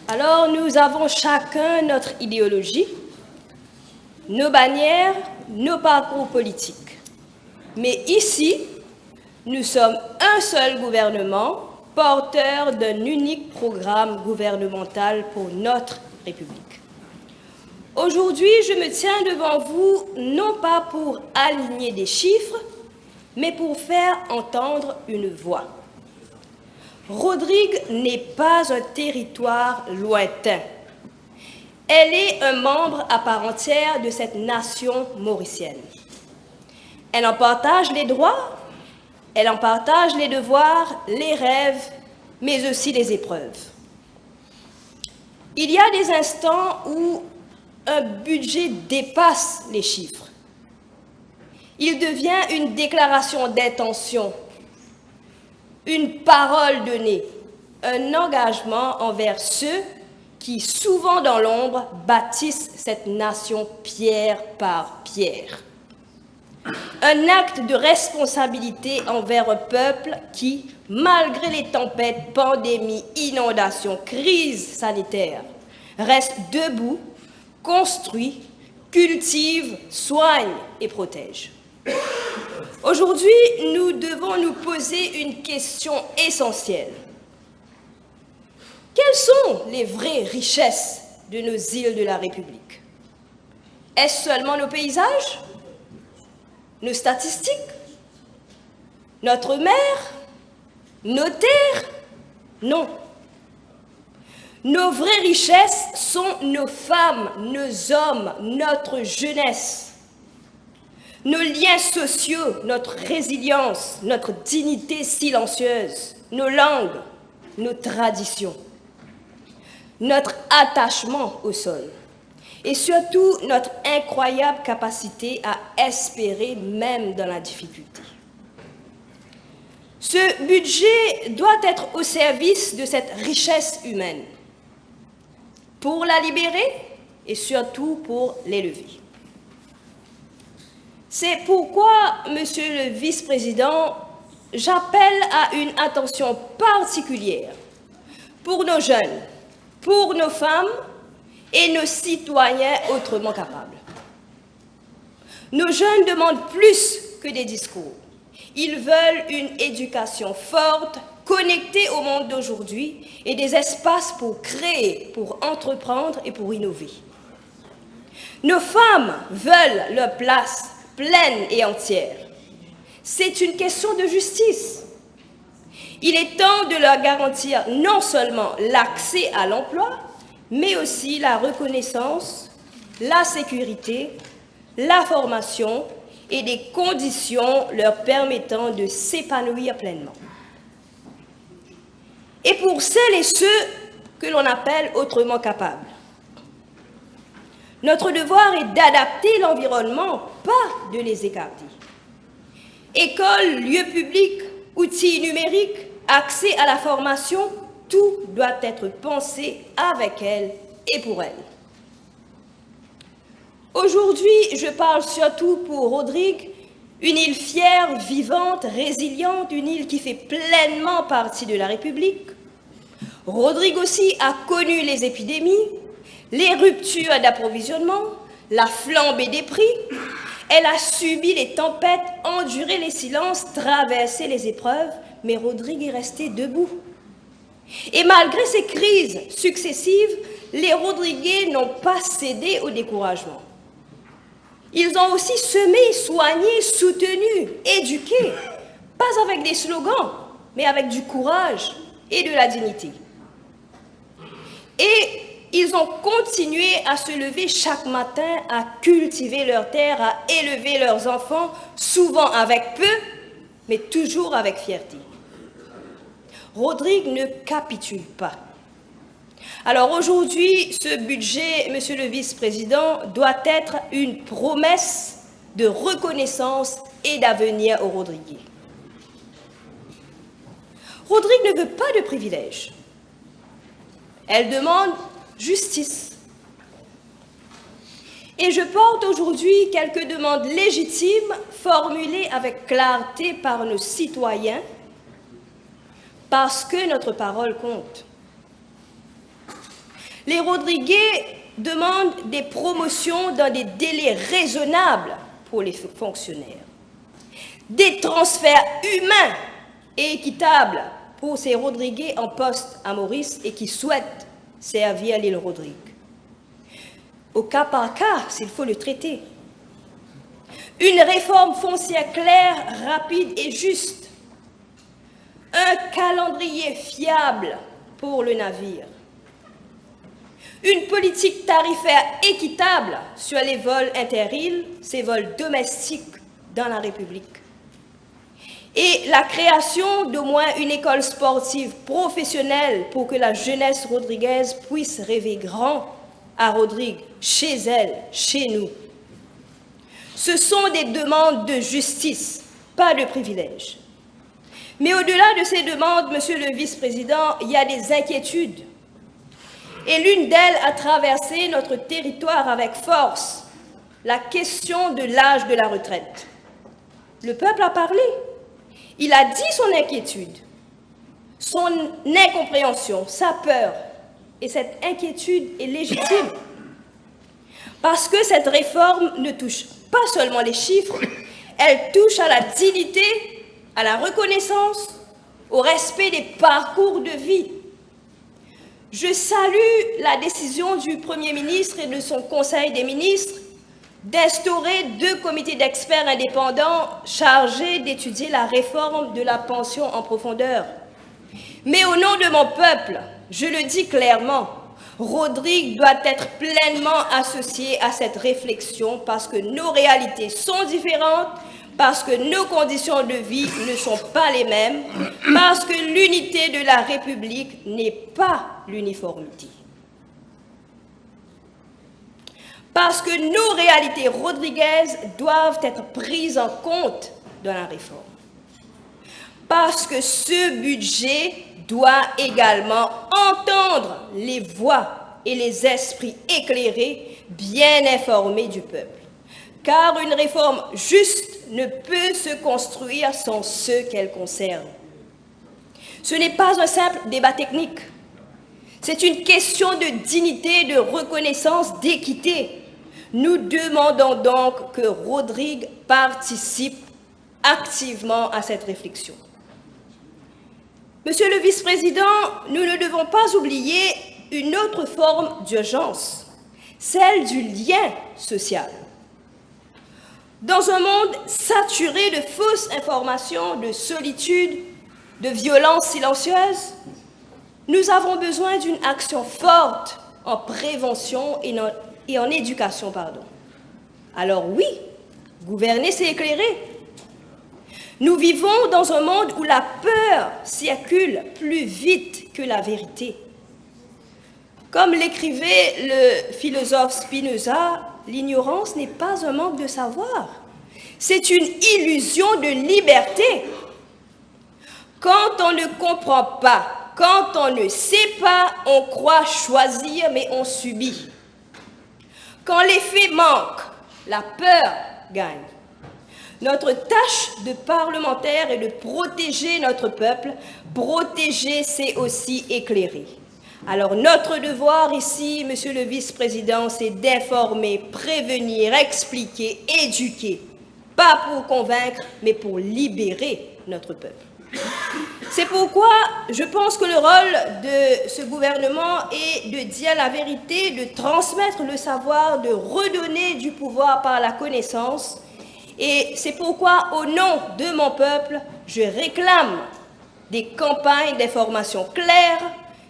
Alors, nous avons chacun notre idéologie, nos bannières, nos parcours politiques. Mais ici, nous sommes un seul gouvernement, porteur d'un unique programme gouvernemental pour notre République. Aujourd'hui, je me tiens devant vous non pas pour aligner des chiffres, mais pour faire entendre une voix. Rodrigue n'est pas un territoire lointain. Elle est un membre à part entière de cette nation mauricienne. Elle en partage les droits, elle en partage les devoirs, les rêves, mais aussi les épreuves. Il y a des instants où un budget dépasse les chiffres. Il devient une déclaration d'intention, une parole donnée, un engagement envers ceux qui, souvent dans l'ombre, bâtissent cette nation pierre par pierre. Un acte de responsabilité envers un peuple qui, malgré les tempêtes, pandémies, inondations, crises sanitaires, reste debout, construit, cultive, soigne et protège. Aujourd'hui, nous devons nous poser une question essentielle. Quelles sont les vraies richesses de nos îles de la République? Est-ce seulement nos paysages? Nos statistiques? Notre mer? Nos terres? Non. Nos vraies richesses sont nos femmes, nos hommes, notre jeunesse, nos liens sociaux, notre résilience, notre dignité silencieuse, nos langues, nos traditions, notre attachement au sol et surtout notre incroyable capacité à espérer même dans la difficulté. Ce budget doit être au service de cette richesse humaine, pour la libérer et surtout pour l'élever. C'est pourquoi, Monsieur le Vice-président, j'appelle à une attention particulière pour nos jeunes, pour nos femmes et nos citoyens autrement capables. Nos jeunes demandent plus que des discours. Ils veulent une éducation forte, connectée au monde d'aujourd'hui et des espaces pour créer, pour entreprendre et pour innover. Nos femmes veulent leur place pleine et entière. C'est une question de justice. Il est temps de leur garantir non seulement l'accès à l'emploi, mais aussi la reconnaissance, la sécurité, la formation et des conditions leur permettant de s'épanouir pleinement. Et pour celles et ceux que l'on appelle autrement capables, notre devoir est d'adapter l'environnement, pas de les écarter. Écoles, lieux publics, outils numériques, accès à la formation, tout doit être pensé avec elles et pour elles. Aujourd'hui, je parle surtout pour Rodrigue, une île fière, vivante, résiliente, une île qui fait pleinement partie de la République. Rodrigue aussi a connu les épidémies, les ruptures d'approvisionnement, la flambée des prix. Elle a subi les tempêtes, enduré les silences, traversé les épreuves, mais Rodrigue est resté debout. Et malgré ces crises successives, les Rodriguais n'ont pas cédé au découragement. Ils ont aussi semé, soigné, soutenu, éduqué, pas avec des slogans, mais avec du courage et de la dignité. Et ils ont continué à se lever chaque matin, à cultiver leurs terres, à élever leurs enfants, souvent avec peu, mais toujours avec fierté. Rodrigue ne capitule pas. Alors aujourd'hui, ce budget, Monsieur le Vice-président, doit être une promesse de reconnaissance et d'avenir aux Rodriguais. Rodrigue ne veut pas de privilèges. Elle demande justice. Et je porte aujourd'hui quelques demandes légitimes formulées avec clarté par nos citoyens parce que notre parole compte. Les Rodriguais demandent des promotions dans des délais raisonnables pour les fonctionnaires, des transferts humains et équitables pour ces Rodriguais en poste à Maurice et qui souhaitent servir l'île Rodrigue. Au cas par cas, s'il faut le traiter. Une réforme foncière claire, rapide et juste. Un calendrier fiable pour le navire. Une politique tarifaire équitable sur les vols inter-îles, ces vols domestiques dans la République. Et la création d'au moins une école sportive professionnelle pour que la jeunesse rodriguaise puisse rêver grand à Rodrigue, chez elle, chez nous. Ce sont des demandes de justice, pas de privilèges. Mais au-delà de ces demandes, Monsieur le Vice-président, il y a des inquiétudes. Et l'une d'elles a traversé notre territoire avec force, la question de l'âge de la retraite. Le peuple a parlé. Il a dit son inquiétude, son incompréhension, sa peur. Et cette inquiétude est légitime. Parce que cette réforme ne touche pas seulement les chiffres, elle touche à la dignité, à la reconnaissance, au respect des parcours de vie. Je salue la décision du Premier ministre et de son Conseil des ministres d'instaurer 2 comités d'experts indépendants chargés d'étudier la réforme de la pension en profondeur. Mais au nom de mon peuple, je le dis clairement, Rodrigue doit être pleinement associé à cette réflexion parce que nos réalités sont différentes, parce que nos conditions de vie ne sont pas les mêmes, parce que l'unité de la République n'est pas l'uniformité. Parce que nos réalités rodriguaises doivent être prises en compte dans la réforme. Parce que ce budget doit également entendre les voix et les esprits éclairés, bien informés du peuple. Car une réforme juste ne peut se construire sans ceux qu'elle concerne. Ce n'est pas un simple débat technique. C'est une question de dignité, de reconnaissance, d'équité. Nous demandons donc que Rodrigue participe activement à cette réflexion. Monsieur le vice-président, nous ne devons pas oublier une autre forme d'urgence, celle du lien social. Dans un monde saturé de fausses informations, de solitude, de violences silencieuses, nous avons besoin d'une action forte en prévention et en éducation. Alors oui, gouverner, c'est éclairer. Nous vivons dans un monde où la peur circule plus vite que la vérité. Comme l'écrivait le philosophe Spinoza, l'ignorance n'est pas un manque de savoir, c'est une illusion de liberté. Quand on ne comprend pas, quand on ne sait pas, on croit choisir, mais on subit. Quand les faits manquent, la peur gagne. Notre tâche de parlementaire est de protéger notre peuple. Protéger, c'est aussi éclairer. Alors notre devoir ici, monsieur le vice-président, c'est d'informer, prévenir, expliquer, éduquer. Pas pour convaincre, mais pour libérer notre peuple. C'est pourquoi je pense que le rôle de ce gouvernement est de dire la vérité, de transmettre le savoir, de redonner du pouvoir par la connaissance. Et c'est pourquoi, au nom de mon peuple, je réclame des campagnes d'information claires,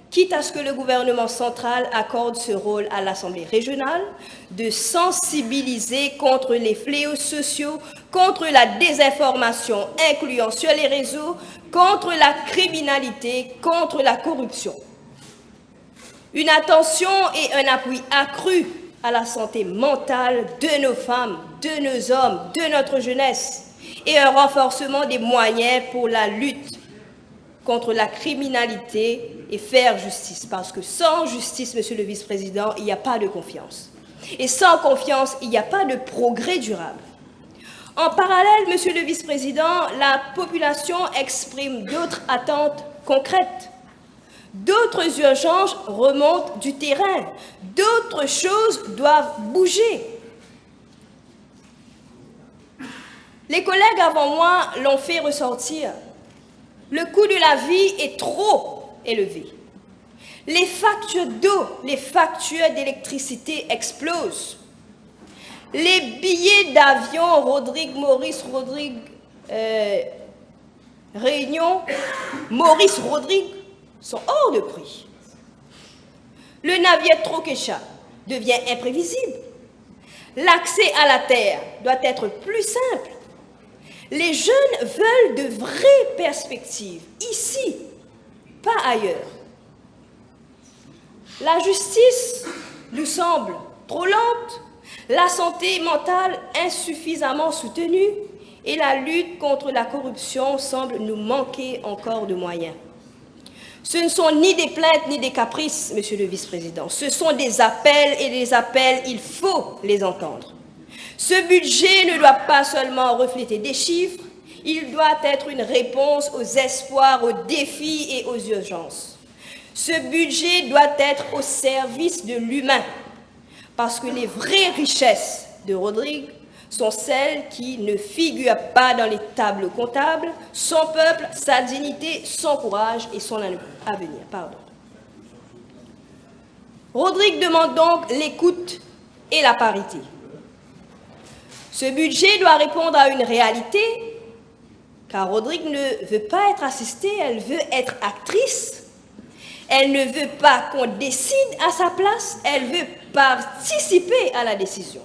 quitte à ce que le gouvernement central accorde ce rôle à l'Assemblée régionale, de sensibiliser contre les fléaux sociaux, contre la désinformation, incluant sur les réseaux, contre la criminalité, contre la corruption. Une attention et un appui accru à la santé mentale de nos femmes, de nos hommes, de notre jeunesse, et un renforcement des moyens pour la lutte contre la criminalité et faire justice. Parce que sans justice, monsieur le vice-président, il n'y a pas de confiance. Et sans confiance, il n'y a pas de progrès durable. En parallèle, monsieur le vice-président, la population exprime d'autres attentes concrètes. D'autres urgences remontent du terrain. D'autres choses doivent bouger. Les collègues avant moi l'ont fait ressortir. Le coût de la vie est trop élevé. Les factures d'eau, les factures d'électricité explosent. Les billets d'avion Rodrigue-Maurice, Réunion, Maurice-Rodrigue sont hors de prix. Le navire Troquécha devient imprévisible. L'accès à la terre doit être plus simple. Les jeunes veulent de vraies perspectives, ici, pas ailleurs. La justice nous semble trop lente, la santé mentale insuffisamment soutenue et la lutte contre la corruption semble nous manquer encore de moyens. Ce ne sont ni des plaintes ni des caprices, monsieur le vice-président. Ce sont des appels et les appels, il faut les entendre. Ce budget ne doit pas seulement refléter des chiffres, il doit être une réponse aux espoirs, aux défis et aux urgences. Ce budget doit être au service de l'humain, parce que les vraies richesses de Rodrigue sont celles qui ne figurent pas dans les tables comptables, son peuple, sa dignité, son courage et son avenir. Rodrigue demande donc l'écoute et la parité. Ce budget doit répondre à une réalité, car Rodrigue ne veut pas être assistée, elle veut être actrice. Elle ne veut pas qu'on décide à sa place, elle veut participer à la décision.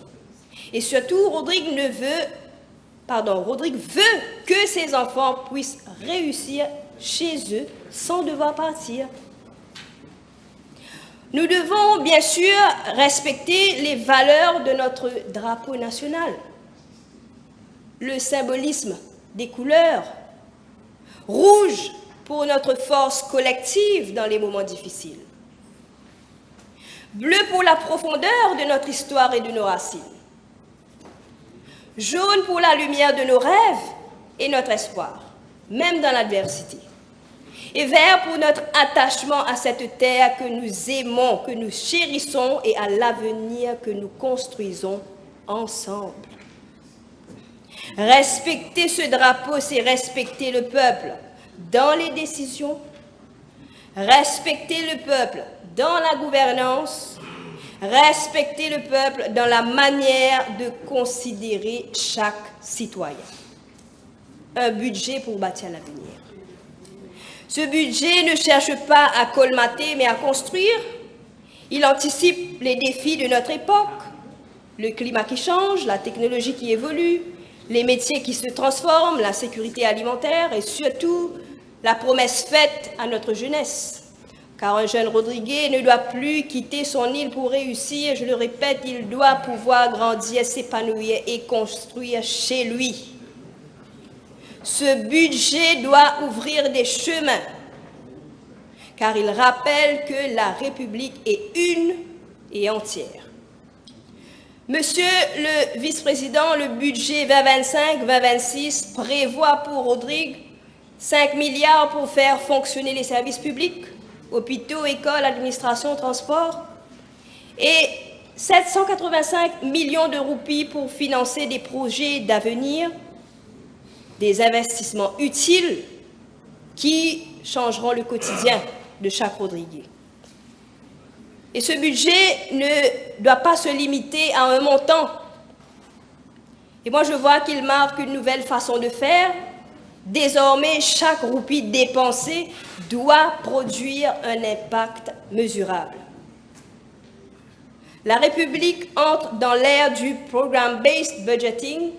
Et surtout, Rodrigue veut que ses enfants puissent réussir chez eux sans devoir partir. Nous devons bien sûr respecter les valeurs de notre drapeau national, le symbolisme des couleurs, rouge pour notre force collective dans les moments difficiles, bleu pour la profondeur de notre histoire et de nos racines. jaune pour la lumière de nos rêves et notre espoir, même dans l'adversité, et vert pour notre attachement à cette terre que nous aimons, que nous chérissons et à l'avenir que nous construisons ensemble. Respecter ce drapeau, c'est respecter le peuple dans les décisions, respecter le peuple dans la gouvernance, respecter le peuple dans la manière de considérer chaque citoyen. Un budget pour bâtir l'avenir. Ce budget ne cherche pas à colmater, mais à construire. Il anticipe les défis de notre époque, le climat qui change, la technologie qui évolue, les métiers qui se transforment, la sécurité alimentaire et surtout la promesse faite à notre jeunesse. Car un jeune Rodriguez ne doit plus quitter son île pour réussir. Je le répète, il doit pouvoir grandir, s'épanouir et construire chez lui. Ce budget doit ouvrir des chemins, car il rappelle que la République est une et entière. Monsieur le vice-président, le budget 2025-2026 prévoit pour Rodrigue 5 milliards pour faire fonctionner les services publics, hôpitaux, écoles, administration, transport, et 785 millions de roupies pour financer des projets d'avenir, des investissements utiles qui changeront le quotidien de chaque Rodriguez. Et ce budget ne doit pas se limiter à un montant. Et moi, je vois qu'il marque une nouvelle façon de faire. Désormais, chaque roupie dépensée doit produire un impact mesurable. La République entre dans l'ère du Program-Based Budgeting,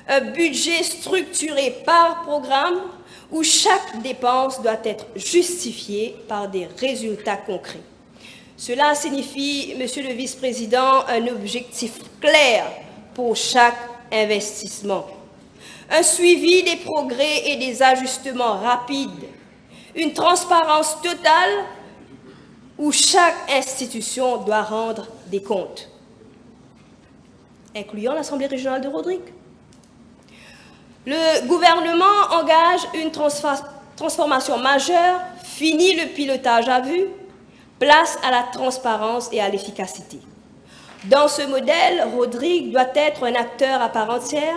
un budget structuré par programme où chaque dépense doit être justifiée par des résultats concrets. Cela signifie, Monsieur le Vice-président, un objectif clair pour chaque investissement, un suivi des progrès et des ajustements rapides, une transparence totale où chaque institution doit rendre des comptes, incluant l'Assemblée régionale de Rodrigue. Le gouvernement engage une transformation majeure, finit le pilotage à vue, place à la transparence et à l'efficacité. Dans ce modèle, Rodrigue doit être un acteur à part entière.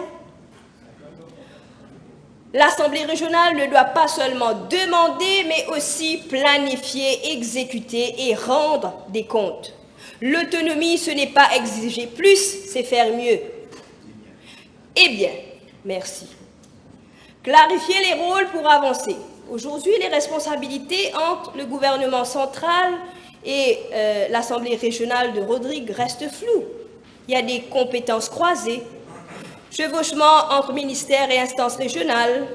L'Assemblée régionale ne doit pas seulement demander, mais aussi planifier, exécuter et rendre des comptes. L'autonomie, ce n'est pas exiger plus, c'est faire mieux. Eh bien, merci. Clarifier les rôles pour avancer. Aujourd'hui, les responsabilités entre le gouvernement central et l'Assemblée régionale de Rodrigue restent floues. Il y a des compétences croisées, chevauchement entre ministères et instances régionales,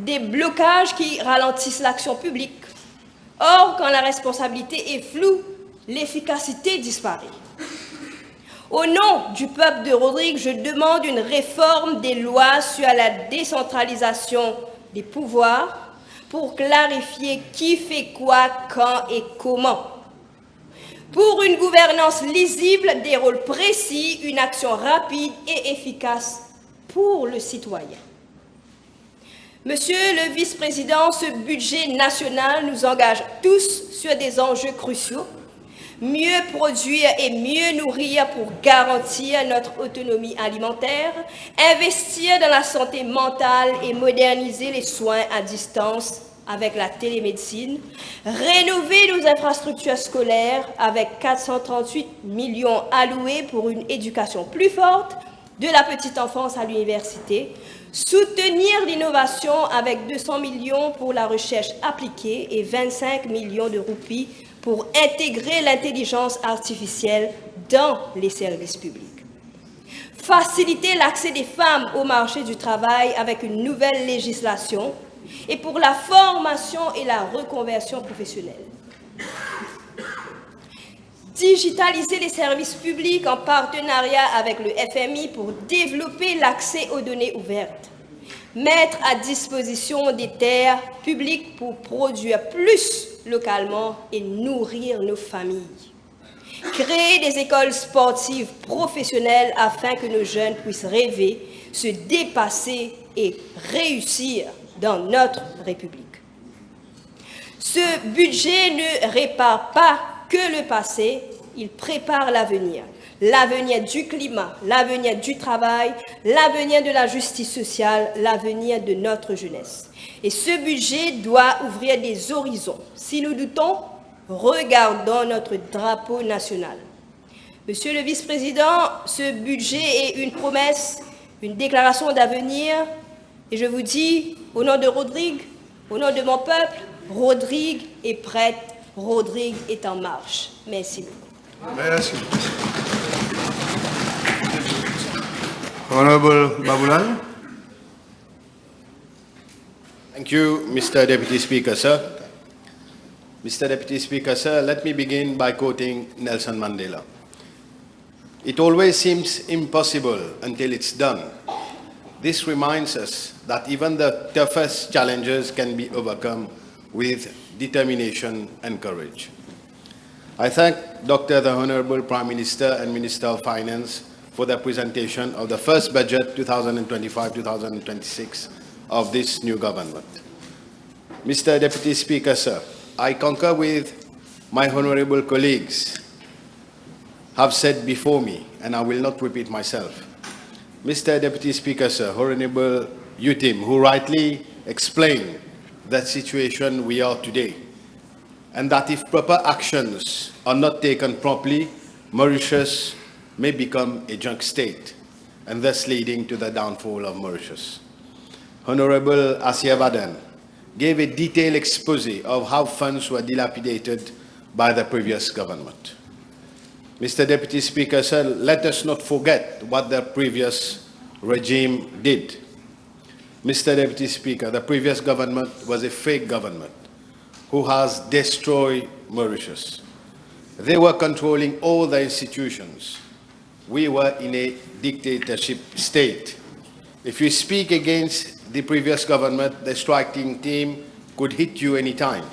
des blocages qui ralentissent l'action publique. Or, quand la responsabilité est floue, l'efficacité disparaît. Au nom du peuple de Rodrigue, je demande une réforme des lois sur la décentralisation des pouvoirs pour clarifier qui fait quoi, quand et comment. Pour une gouvernance lisible, des rôles précis, une action rapide et efficace pour le citoyen. Monsieur le vice-président, ce budget national nous engage tous sur des enjeux cruciaux. Mieux produire et mieux nourrir pour garantir notre autonomie alimentaire, investir dans la santé mentale et moderniser les soins à distance avec la télémédecine, rénover nos infrastructures scolaires avec 438 millions alloués pour une éducation plus forte, de la petite enfance à l'université, soutenir l'innovation avec 200 millions pour la recherche appliquée et 25 millions de roupies pour intégrer l'intelligence artificielle dans les services publics. Faciliter l'accès des femmes au marché du travail avec une nouvelle législation et pour la formation et la reconversion professionnelle. Digitaliser les services publics en partenariat avec le FMI pour développer l'accès aux données ouvertes. Mettre à disposition des terres publiques pour produire plus localement et nourrir nos familles. créer des écoles sportives professionnelles afin que nos jeunes puissent rêver, se dépasser et réussir dans notre République. Ce budget ne répare pas que le passé, il prépare l'avenir. L'avenir du climat, l'avenir du travail, l'avenir de la justice sociale, l'avenir de notre jeunesse. Et ce budget doit ouvrir des horizons. Si nous doutons, regardons notre drapeau national. Monsieur le vice-président, ce budget est une promesse, une déclaration d'avenir. Et je vous dis, au nom de Rodrigue, au nom de mon peuple, Rodrigue est prête, Rodrigue est en marche. Merci beaucoup. Merci. Honorable Babulal. Thank you, Mr. Deputy Speaker, sir. Mr. Deputy Speaker, sir, let me begin by quoting Nelson Mandela. It always seems impossible until it's done. This reminds us that even the toughest challenges can be overcome with determination and courage. I thank the Honorable Prime Minister and Minister of Finance for the presentation of the first budget 2025-2026 of this new government. Mr. Deputy Speaker, sir, I concur with my honorable colleagues have said before me, and I will not repeat myself. Mr. Deputy Speaker, sir, Honorable Utim, who rightly explained the situation we are today, and that if proper actions are not taken promptly, Mauritius may become a junk state, and thus leading to the downfall of Mauritius. Honorable Asia Vadan gave a detailed expose of how funds were dilapidated by the previous government. Mr. Deputy Speaker, sir, let us not forget what the previous regime did. Mr. Deputy Speaker, the previous government was a fake government who has destroyed Mauritius. They were controlling all the institutions. We were in a dictatorship state. If you speak against the previous government, the striking team could hit you anytime.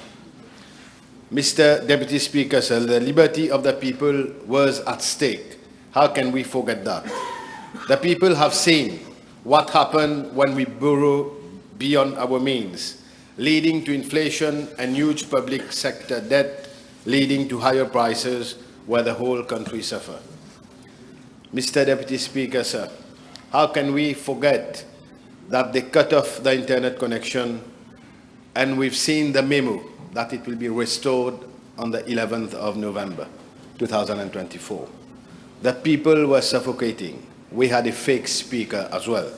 Mr. Deputy Speaker, sir, the liberty of the people was at stake. How can we forget that? The people have seen what happened when we borrow beyond our means, leading to inflation and huge public sector debt, leading to higher prices where the whole country suffered. Mr. Deputy Speaker, sir, how can we forget that they cut off the internet connection, and we've seen the memo that it will be restored on the 11th of November, 2024. The people were suffocating. We had a fake speaker as well.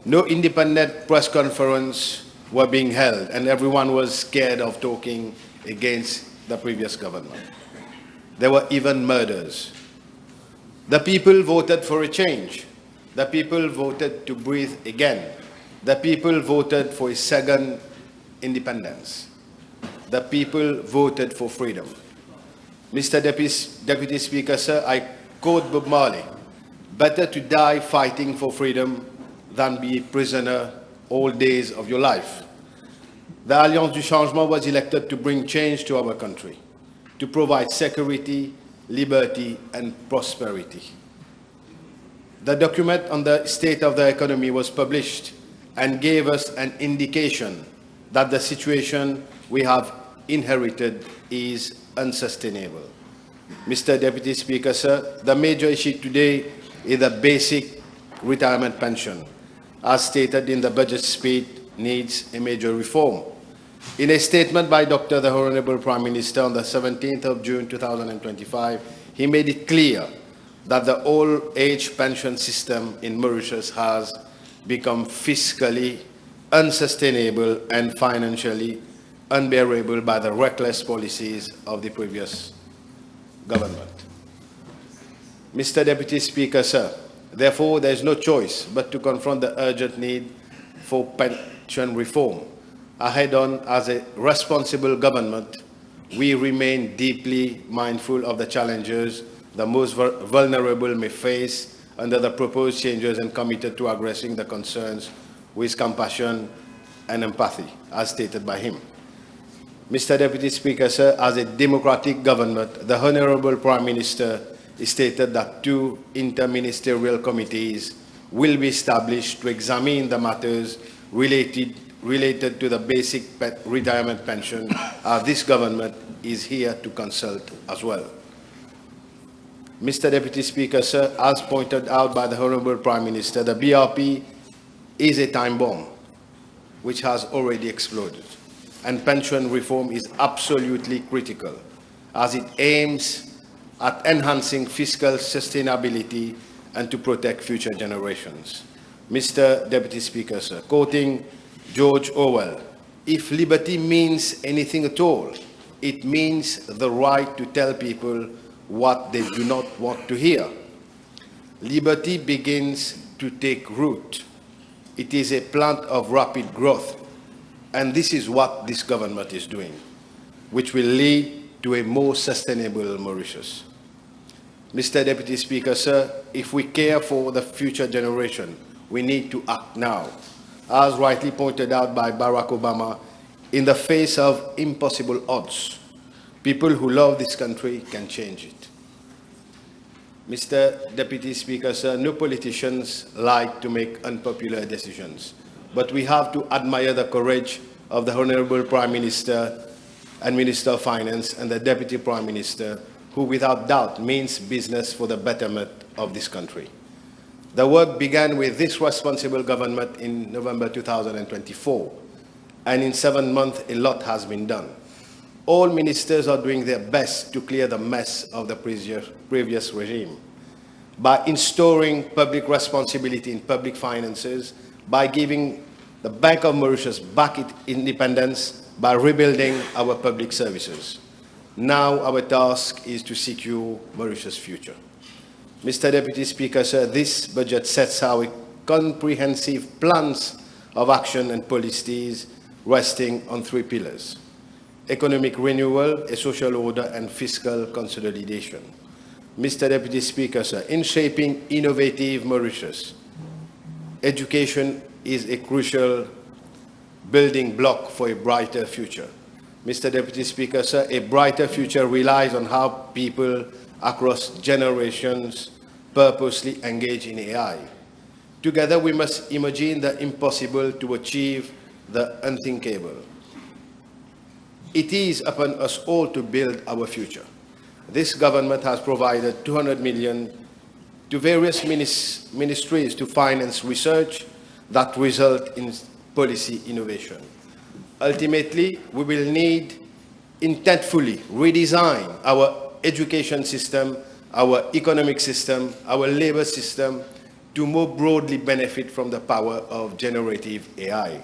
No independent press conference were being held, and everyone was scared of talking against the previous government. There were even murders. The people voted for a change. The people voted to breathe again. The people voted for a second independence. The people voted for freedom. Mr. Deputy Speaker, sir, I quote Bob Marley, better to die fighting for freedom than be a prisoner all days of your life. The Alliance du Changement was elected to bring change to our country, to provide security, liberty, and prosperity. The document on the state of the economy was published and gave us an indication that the situation we have inherited is unsustainable. Mr. Deputy Speaker, sir, the major issue today is the basic retirement pension. As stated in the budget speech, needs a major reform. In a statement by the Honorable Prime Minister on the 17th of June 2025, he made it clear that the old age pension system in Mauritius has become fiscally unsustainable and financially unbearable by the reckless policies of the previous government. Mr. Deputy Speaker, sir, therefore there is no choice but to confront the urgent need for pension reform. Head-on, as a responsible government, we remain deeply mindful of the challenges the most vulnerable may face under the proposed changes and committed to addressing the concerns with compassion and empathy, as stated by him. Mr. Deputy Speaker, sir, as a democratic government, the Honorable Prime Minister stated that 2 interministerial committees will be established to examine the matters related to the basic retirement pension. This government is here to consult as well. Mr. Deputy Speaker, sir, as pointed out by the Honorable Prime Minister, the BRP is a time bomb which has already exploded, and pension reform is absolutely critical as it aims at enhancing fiscal sustainability and to protect future generations. Mr. Deputy Speaker, sir, quoting George Orwell, if liberty means anything at all, it means the right to tell people what they do not want to hear. Liberty begins to take root. It is a plant of rapid growth, and this is what this government is doing, which will lead to a more sustainable Mauritius. Mr. Deputy Speaker, sir, if we care for the future generation, we need to act now. As rightly pointed out by Barack Obama, in the face of impossible odds, people who love this country can change it. Mr. Deputy Speaker, sir, no politicians like to make unpopular decisions, but we have to admire the courage of the Honorable Prime Minister and Minister of Finance and the Deputy Prime Minister, who without doubt means business for the betterment of this country. The work began with this responsible government in November 2024, and in 7 months a lot has been done. All ministers are doing their best to clear the mess of the previous regime by installing public responsibility in public finances, by giving the Bank of Mauritius back its independence, by rebuilding our public services. Now our task is to secure Mauritius' future. Mr. Deputy Speaker, sir, this budget sets out comprehensive plans of action and policies resting on 3 pillars: economic renewal, a social order, and fiscal consolidation. Mr. Deputy Speaker, sir, in shaping innovative Mauritius, education is a crucial building block for a brighter future. Mr. Deputy Speaker, sir, a brighter future relies on how people across generations purposely engage in AI. Together, we must imagine the impossible to achieve the unthinkable. It is upon us all to build our future. This government has provided 200 million to various ministries to finance research that result in policy innovation. Ultimately, we will need intentfully redesign our education system, our economic system, our labor system to more broadly benefit from the power of generative AI.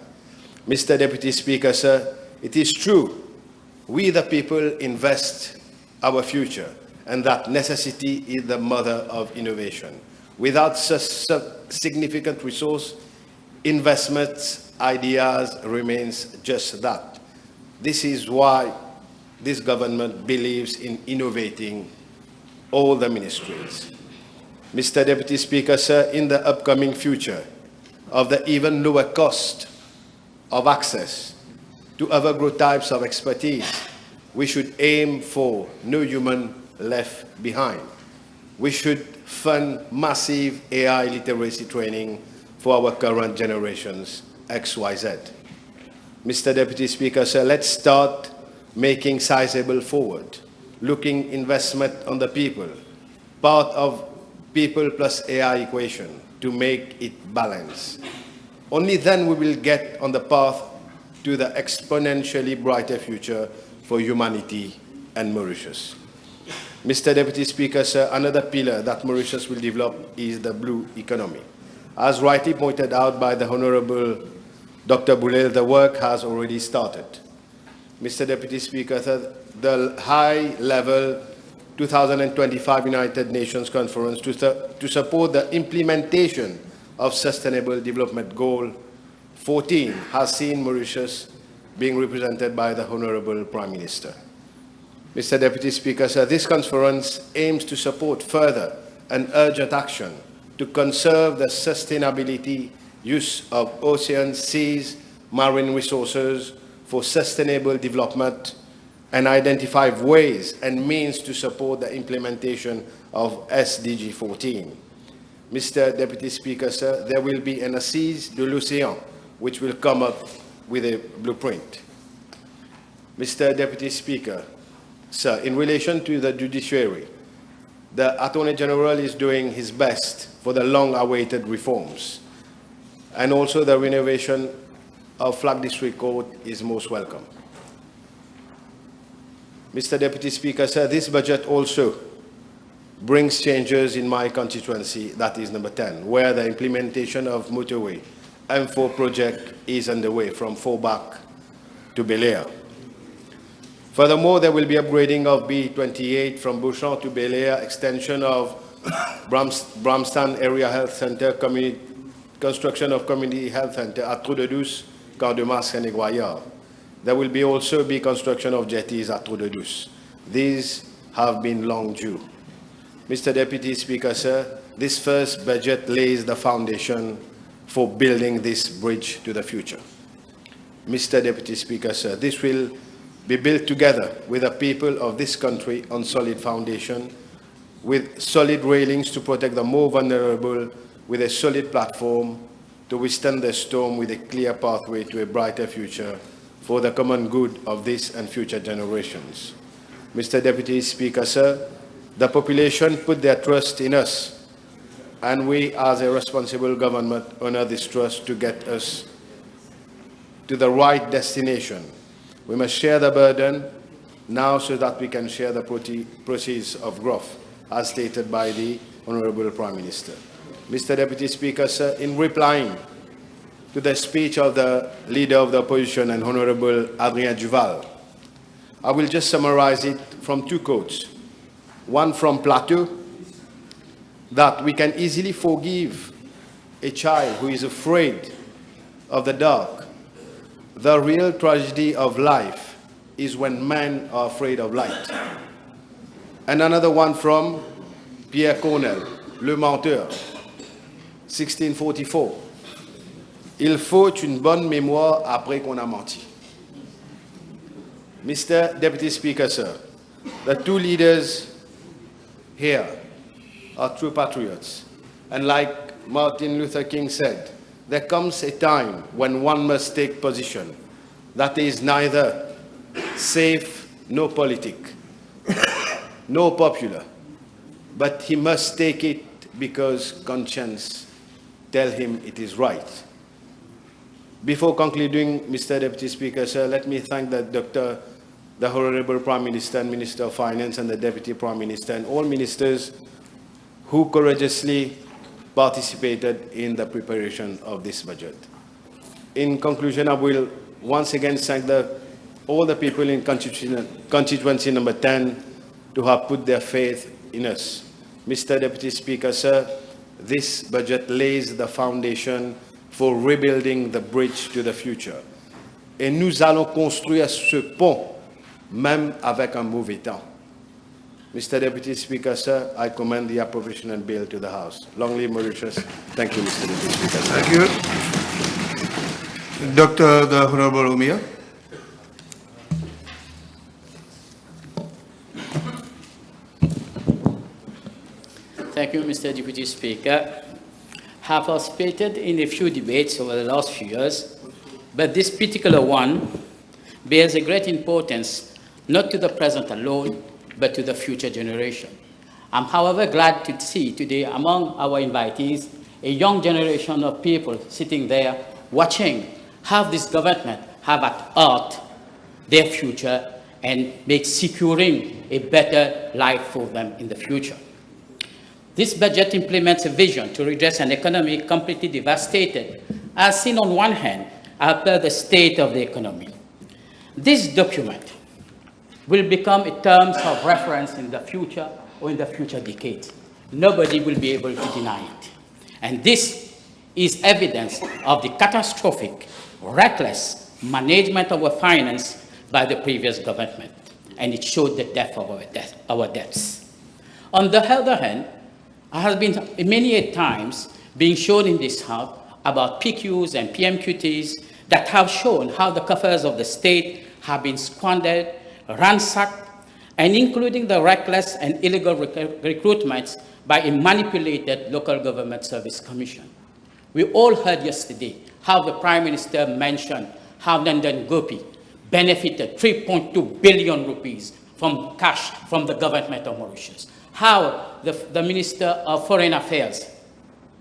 Mr. Deputy Speaker, sir, it is true, we the people invest our future, and that necessity is the mother of innovation. Without such significant resource, investments, ideas remains just that. This is why this government believes in innovating all the ministries. Mr. Deputy Speaker, sir, in the upcoming future of the even lower cost of access to other group types of expertise, we should aim for no human left behind. We should fund massive AI literacy training for our current generations, XYZ. Mr. Deputy Speaker, sir, let's start making sizable forward-looking investment on the people, part of people plus AI equation to make it balance. Only then we will get on the path to the exponentially brighter future for humanity and Mauritius. Mr. Deputy Speaker, sir, another pillar that Mauritius will develop is the blue economy. As rightly pointed out by the Honorable Dr. Boulel, the work has already started. Mr. Deputy Speaker, the high-level 2025 United Nations Conference to support the implementation of Sustainable Development Goal 14 has seen Mauritius being represented by the Honorable Prime Minister. Mr. Deputy Speaker, sir, this conference aims to support further and urgent action to conserve the sustainability use of oceans, seas, marine resources for sustainable development and identify ways and means to support the implementation of SDG 14. Mr. Deputy Speaker, sir, there will be an Assise de l'Océan, which will come up with a blueprint. Mr. Deputy Speaker, sir, in relation to the judiciary, the Attorney General is doing his best for the long-awaited reforms, and also the renovation of Flag District Court is most welcome. Mr. Deputy Speaker, sir, this budget also brings changes in my constituency, that is number 10, where the implementation of motorway M4 project is underway from Forbach to Bel-Air. Furthermore, there will be upgrading of B28 from Beauchamp to Bel-Air, extension of Bramston Area Health Center, construction of Community Health Center at Trou-de-Douce, Camp-de-Mars, and Aiguillard. There will also be construction of jetties at Trou-de-Douce. These have been long due. Mr. Deputy Speaker, sir, this first budget lays the foundation for building this bridge to the future. Mr. Deputy Speaker, sir, this will be built together with the people of this country on solid foundation, with solid railings to protect the more vulnerable, with a solid platform to withstand the storm, with a clear pathway to a brighter future for the common good of this and future generations. Mr. Deputy Speaker, sir, the population put their trust in us, and we as a responsible government honor this trust to get us to the right destination. We must share the burden now so that we can share the proceeds of growth, as stated by the Honorable Prime Minister. Mr. Deputy Speaker, sir, in replying to the speech of the Leader of the Opposition and Honorable Adrien Duval, I will just summarize it from two quotes. One from Plato, that we can easily forgive a child who is afraid of the dark. The real tragedy of life is when men are afraid of light. And another one from Pierre Corneille, Le Menteur, 1644. Il faut une bonne mémoire après qu'on a menti. Mr. Deputy Speaker, sir, the two leaders here are true patriots. And like Martin Luther King said, there comes a time when one must take position that is neither safe nor politic, nor popular, but he must take it because conscience tells him it is right. Before concluding, Mr. Deputy Speaker, sir, let me thank the Honorable Prime Minister and Minister of Finance and the Deputy Prime Minister and all ministers who courageously participated in the preparation of this budget. In conclusion, I will once again thank all the people in constituency number 10 to have put their faith in us. Mr. Deputy Speaker, sir, this budget lays the foundation for rebuilding the bridge to the future. Et nous allons construire ce pont, même avec un mauvais temps. Mr. Deputy Speaker, sir, I commend the appropriation bill to the House. Long live Mauritius. Thank you, Mr. Deputy Speaker. Thank you. Dr. The Honorable Umia. Thank you, Mr. Deputy Speaker. I have participated in a few debates over the last few years, but this particular one bears a great importance, not to the present alone, but to the future generation. I'm, however, glad to see today among our invitees a young generation of people sitting there watching how this government have at heart their future and make securing a better life for them in the future. This budget implements a vision to redress an economy completely devastated, as seen on one hand, after the state of the economy. This document will become a terms of reference in the future or in the future decades. Nobody will be able to deny it. And this is evidence of the catastrophic, reckless management of our finance by the previous government. And it showed the depth of our debts. On the other hand, I have been many times being shown in this House about PQs and PMQTs that have shown how the coffers of the state have been squandered, ransacked, and including the reckless and illegal recruitments by a manipulated local government service commission. We all heard yesterday how the Prime Minister mentioned how Nandan Gopi benefited 3.2 billion rupees from cash from the government of Mauritius. How the Minister of Foreign Affairs,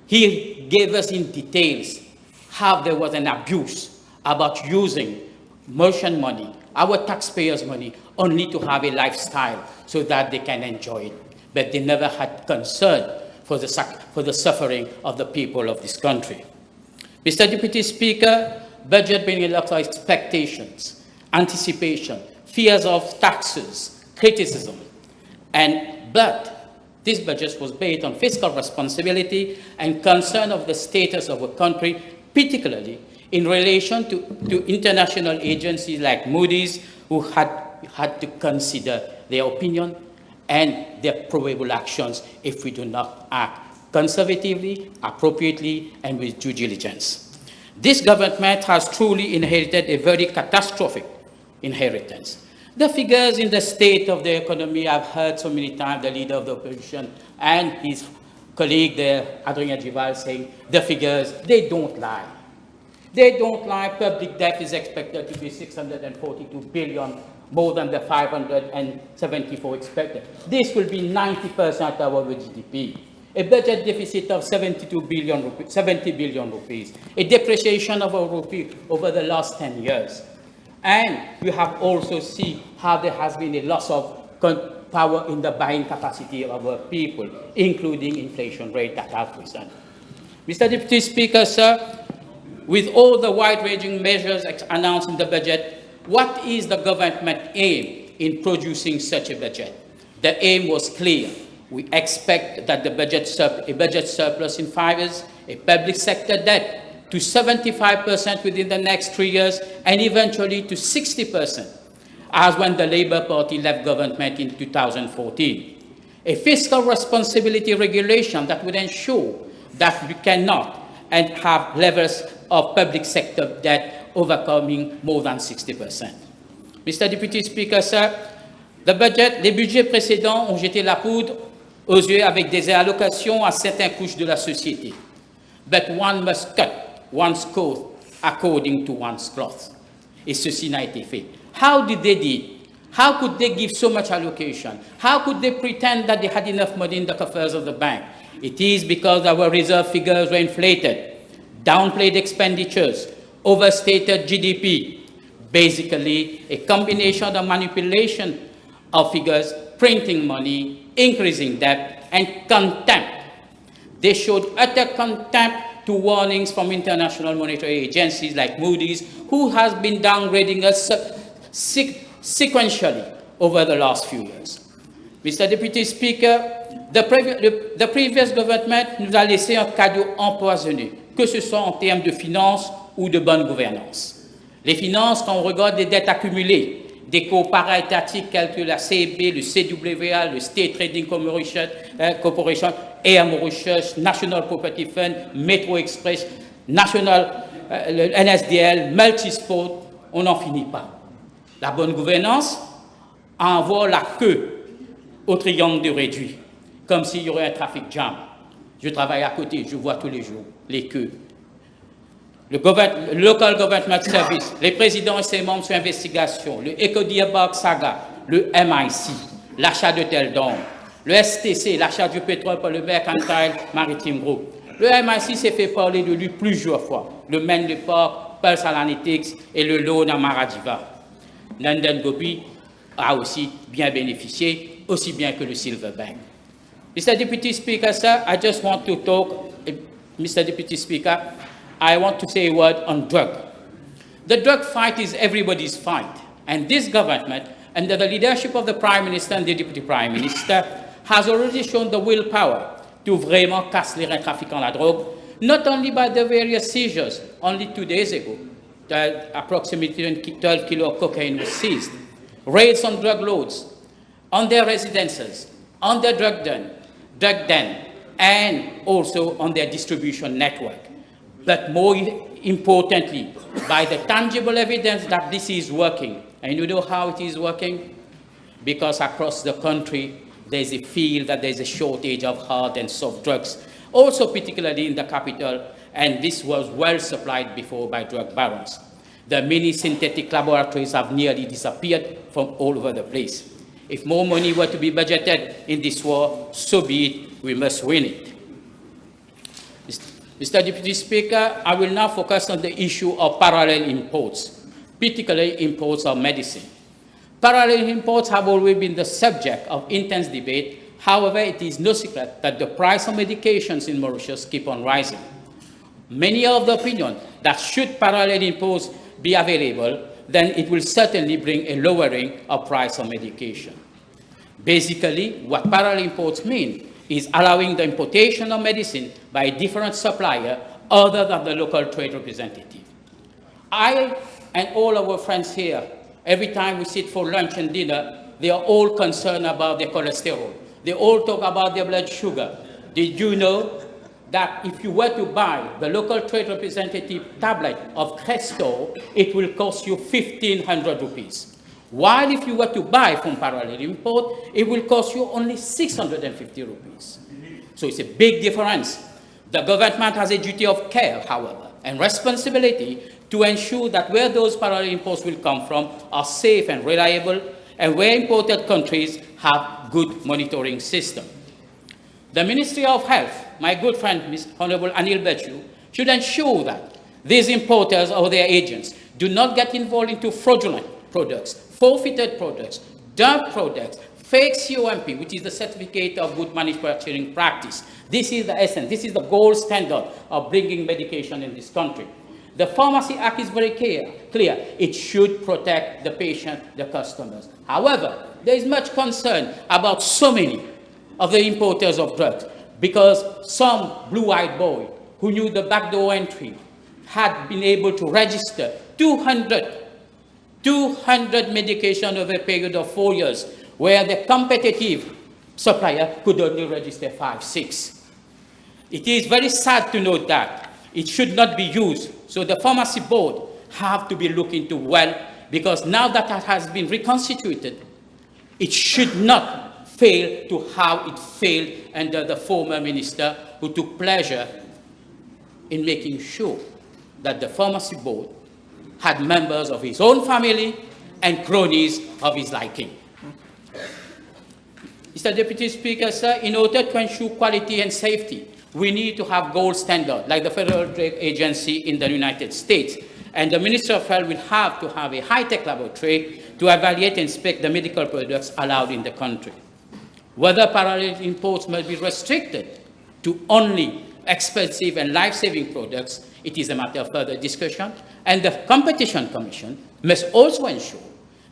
he gave us in details how there was an abuse about using Mauritian money, our taxpayers' money, only to have a lifestyle so that they can enjoy it. But they never had concern for the suffering of the people of this country. Mr. Deputy Speaker, budget brings a lot of expectations, anticipation, fears of taxes, criticism, but this budget was based on fiscal responsibility and concern of the status of a country, particularly in relation to international agencies like Moody's, who had to consider their opinion and their probable actions if we do not act conservatively, appropriately, and with due diligence. This government has truly inherited a very catastrophic inheritance. The figures in the state of the economy, I've heard so many times the leader of the opposition and his colleague there, Adrien Gival, saying the figures, they don't lie. They don't lie. Public debt is expected to be 642 billion, more than the 574 expected. This will be 90% of our GDP. A budget deficit of 70 billion rupees, a depreciation of our rupee over the last 10 years. And you have also seen how there has been a loss of power in the buying capacity of our people, including inflation rate that have risen. Mr. Deputy Speaker, sir, with all the wide-ranging measures announced in the budget, what is the government aim in producing such a budget? The aim was clear. We expect that a budget surplus in 5 years, a public sector debt to 75% within the next 3 years, and eventually to 60%, as when the Labour Party left government in 2014. A fiscal responsibility regulation that would ensure that we cannot and have levels of public sector debt overcoming more than 60%. Mr. Deputy Speaker, sir, les budgets précédents ont jeté la poudre aux yeux avec des allocations à certaines couches de la société. But one must cut one's coat according to one's cloth. Et ceci n'a été fait. How did they do it? How could they give so much allocation? How could they pretend that they had enough money in the coffers of the bank? It is because our reserve figures were inflated, downplayed expenditures, overstated GDP, basically a combination of manipulation of figures, printing money, increasing debt, and contempt. They showed utter contempt to warnings from international monetary agencies like Moody's, who has been downgrading us sequentially over the last few years. Mr. Deputy Speaker, the previous government nous a laissé un cadeau empoisonné, que ce soit en termes de finances ou de bonne gouvernance. Les finances, quand on regarde les dettes accumulées, des cours para-étatiques tels que la CEB, le CWA, le State Trading Corporation, Air Mauritius, National Property Fund, Metro Express, le NSDL, Multisport, on n'en finit pas. La bonne gouvernance envoie la queue au triangle de réduit, comme s'il y aurait un trafic jam. Je travaille à côté, je vois tous les jours les queues. Le Local Government Service, les présidents et ses membres sur investigation, le Eco-Diabog Saga, le MIC, l'achat de Teldon, le STC, l'achat du pétrole par le Mercantile Maritime Group. Le MIC s'est fait parler de lui plusieurs fois, le Maine de Port, Pulse Analytics et le Loan à Maradiva. Nandan Gopi a aussi bien bénéficié, aussi bien que le Silver Bank. Mr. Deputy Speaker, sir, I just want to talk, Mr. Deputy Speaker, I want to say a word on drug. The drug fight is everybody's fight, and this government, under the leadership of the Prime Minister and the Deputy Prime Minister, has already shown the willpower to vraiment casser les trafiquants la drogue, not only by the various seizures. Only 2 days ago, approximately 12 kilos of cocaine was seized. Raids on drug loads, on their residences, on their drug den, and also on their distribution network. But more importantly, by the tangible evidence that this is working. And you know how it is working? Because across the country, there's a feel that there's a shortage of hard and soft drugs, also particularly in the capital, and this was well supplied before by drug barons. The many synthetic laboratories have nearly disappeared from all over the place. If more money were to be budgeted in this war, so be it, we must win it. Mr. Deputy Speaker, I will now focus on the issue of parallel imports, particularly imports of medicine. Parallel imports have always been the subject of intense debate. However, it is no secret that the price of medications in Mauritius keep on rising. Many are of the opinion that should parallel imports be available, then it will certainly bring a lowering of price of medication. Basically, what parallel imports mean is allowing the importation of medicine by a different supplier other than the local trade representative. I and all our friends here, every time we sit for lunch and dinner, they are all concerned about their cholesterol. They all talk about their blood sugar. Did you know that if you were to buy the local trade representative tablet of Crestor, it will cost you 1,500 rupees? While if you were to buy from parallel import, it will cost you only 650 rupees. So it's a big difference. The government has a duty of care, however, and responsibility to ensure that where those parallel imports will come from are safe and reliable, and where imported countries have good monitoring system. The Ministry of Health, my good friend, Honorable Anil Bechu, should ensure that these importers or their agents do not get involved into fraudulent products, forfeited products, dumped products, fake COMP, which is the Certificate of Good Manufacturing Practice. This is the essence, this is the gold standard of bringing medication in this country. The Pharmacy Act is very clear. It should protect the patient, the customers. However, there is much concern about so many of the importers of drugs, because some blue-eyed boy who knew the backdoor entry had been able to register 200 medication over a period of 4 years, where the competitive supplier could only register 5, 6. It is very sad to note that it should not be used. So the pharmacy board have to be looked into well, because now that it has been reconstituted, it should not fail to how it failed under the former minister, who took pleasure in making sure that the pharmacy board had members of his own family and cronies of his liking. Mr. Deputy Speaker, sir, in order to ensure quality and safety, we need to have gold standard, like the Federal Drug Agency in the United States. And the Minister of Health will have to have a high-tech laboratory to evaluate and inspect the medical products allowed in the country. Whether parallel imports must be restricted to only expensive and life-saving products, it is a matter of further discussion. And the Competition Commission must also ensure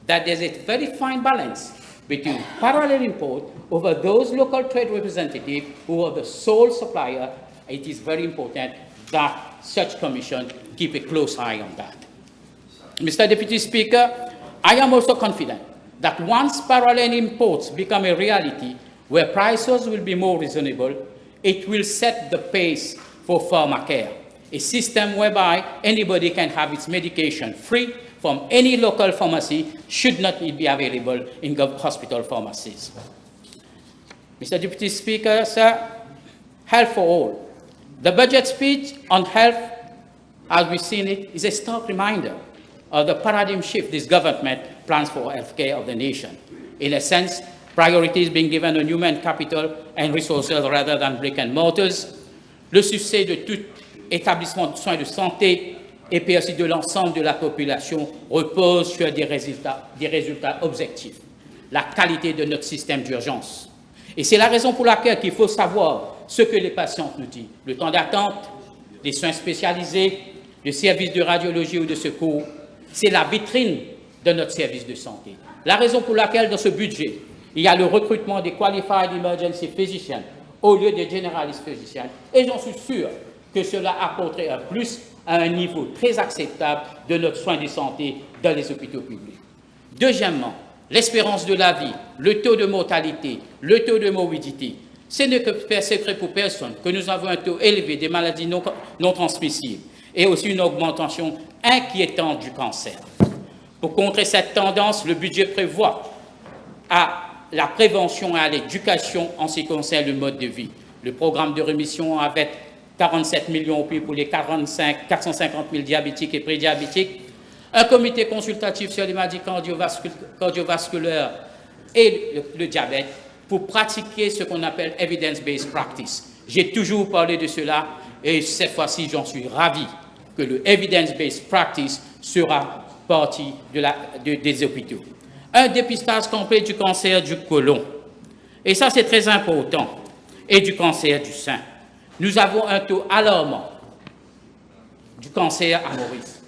that there's a very fine balance between parallel import over those local trade representatives who are the sole supplier. It is very important that such commission keep a close eye on that. Mr. Deputy Speaker, I am also confident that once parallel imports become a reality, where prices will be more reasonable, it will set the pace for pharmacare, a system whereby anybody can have its medication free from any local pharmacy should not be available in hospital pharmacies. Mr. Deputy Speaker, sir, health for all. The budget speech on health, as we've seen it, is a stark reminder of the paradigm shift this government plans for healthcare of the nation. In a sense, priorities being given on human capital and resources rather than brick and mortars. Le succès de tout établissement de soins de santé et puis aussi de l'ensemble de la population repose sur des résultats objectifs. La qualité de notre système d'urgence. Et c'est la raison pour laquelle il faut savoir ce que les patients nous disent. Le temps d'attente, les soins spécialisés, le service de radiologie ou de secours, c'est la vitrine de notre service de santé. La raison pour laquelle dans ce budget, il y a le recrutement des Qualified Emergency Physicians au lieu des Generalist Physicians. Et j'en suis sûr que cela apporterait un plus à un niveau très acceptable de notre soin de santé dans les hôpitaux publics. Deuxièmement, l'espérance de la vie, le taux de mortalité, le taux de morbidité. Ce n'est que secret pour personne que nous avons un taux élevé des maladies non transmissibles. et aussi une augmentation inquiétante du cancer. Pour contrer cette tendance, le budget prévoit à la prévention et à l'éducation en ce qui concerne le mode de vie. Le programme de rémission avec 47 millions pour les 450 000 diabétiques et prédiabétiques, un comité consultatif sur les maladies cardiovasculaires et le diabète pour pratiquer ce qu'on appelle evidence-based practice. J'ai toujours parlé de cela et cette fois-ci, j'en suis ravi que le evidence-based practice sera partie des hôpitaux. Un dépistage complet du cancer du côlon. Et ça, c'est très important. Et du cancer du sein. Nous avons un taux alarmant du cancer à Maurice.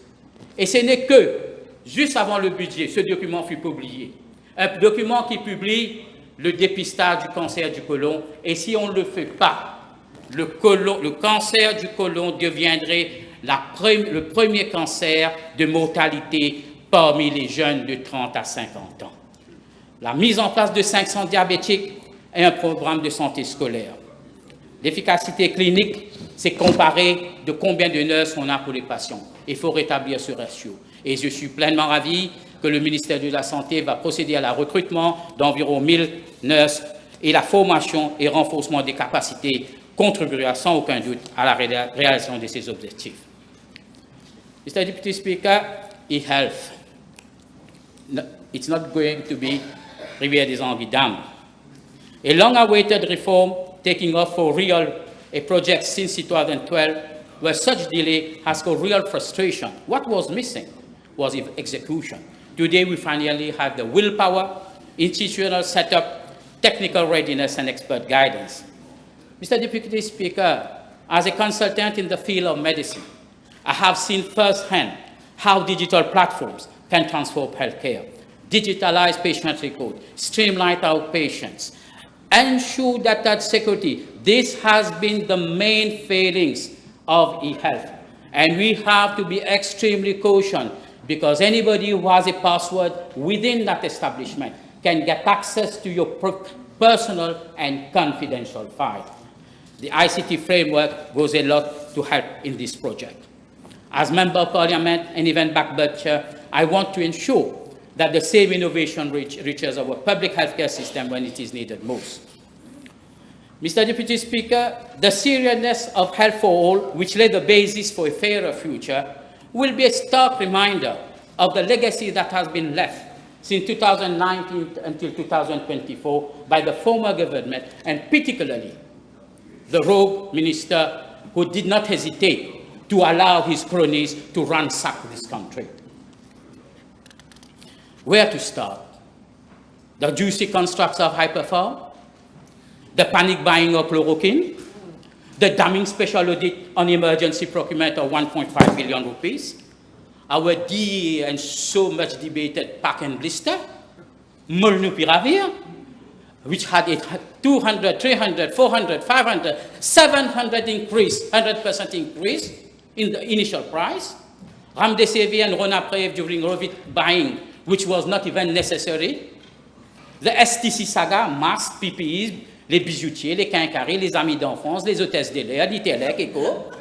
Et ce n'est que, juste avant le budget, ce document fut publié. Un document qui publie le dépistage du cancer du côlon. Et si on ne le fait pas, le cancer du côlon deviendrait le premier cancer de mortalité parmi les jeunes de 30 à 50 ans. La mise en place de 500 diabétiques et un programme de santé scolaire. L'efficacité clinique, c'est comparer de combien de nurses on a pour les patients. Il faut rétablir ce ratio. Et je suis pleinement ravi que le ministère de la Santé va procéder à la recrutement d'environ 1000 nurses et la formation et renforcement des capacités contribuera sans aucun doute à la réalisation de ces objectifs. Mr. Deputy Speaker, e-health. It's not going to be Rivière des Anguilles Dam. A long-awaited reform taking off for real, a project since 2012, where such delay has caused real frustration. What was missing was execution. Today, we finally have the willpower, institutional setup, technical readiness, and expert guidance. Mr. Deputy Speaker, as a consultant in the field of medicine, I have seen firsthand how digital platforms can transform healthcare, digitalize patient record, streamline outpatients, ensure data security. This has been the main failings of e-health. And we have to be extremely cautious because anybody who has a password within that establishment can get access to your personal and confidential file. The ICT framework goes a lot to help in this project. As Member of Parliament and even backbencher, I want to ensure that the same innovation reaches our public healthcare system when it is needed most. Mr. Deputy Speaker, the seriousness of health for all, which laid the basis for a fairer future, will be a stark reminder of the legacy that has been left since 2019 until 2024 by the former government, and particularly the rogue minister who did not hesitate to allow his cronies to ransack this country. Where to start? The juicy constructs of hyperfarm, the panic buying of chloroquine, the damning special audit on emergency procurement of 1.5 billion rupees, our DE and so much debated pack and blister, molnupiravir, which had a 200, 300, 400, 500, 700 increase, 100% increase in the initial price, Remdesivir and Ronaprev during Rovit buying, which was not even necessary, the STC saga, masks, PPEs, les bijoutiers, les quincailliers, les amis d'enfance, les hôtesses de l'air, l'ITELEC, ECO,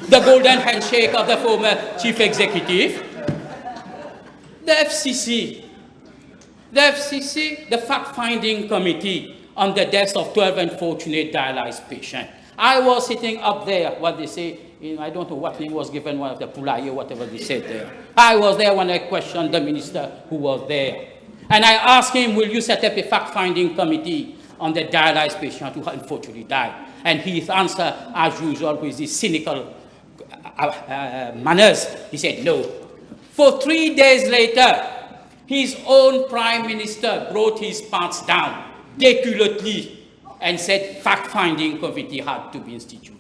the golden handshake of the former chief executive, the FCC, the fact-finding committee on the deaths of 12 unfortunate dialyzed patients. I was sitting up there, what they say, I don't know what name was given, one of the Pulaye, whatever they said there. I was there when I questioned the minister who was there. And I asked him, will you set up a fact-finding committee on the dialyzed patient who unfortunately died? And his answer, as usual, with his cynical manners, he said no. For 3 days later, his own prime minister brought his pants down, déculottely, and said fact-finding committee had to be instituted.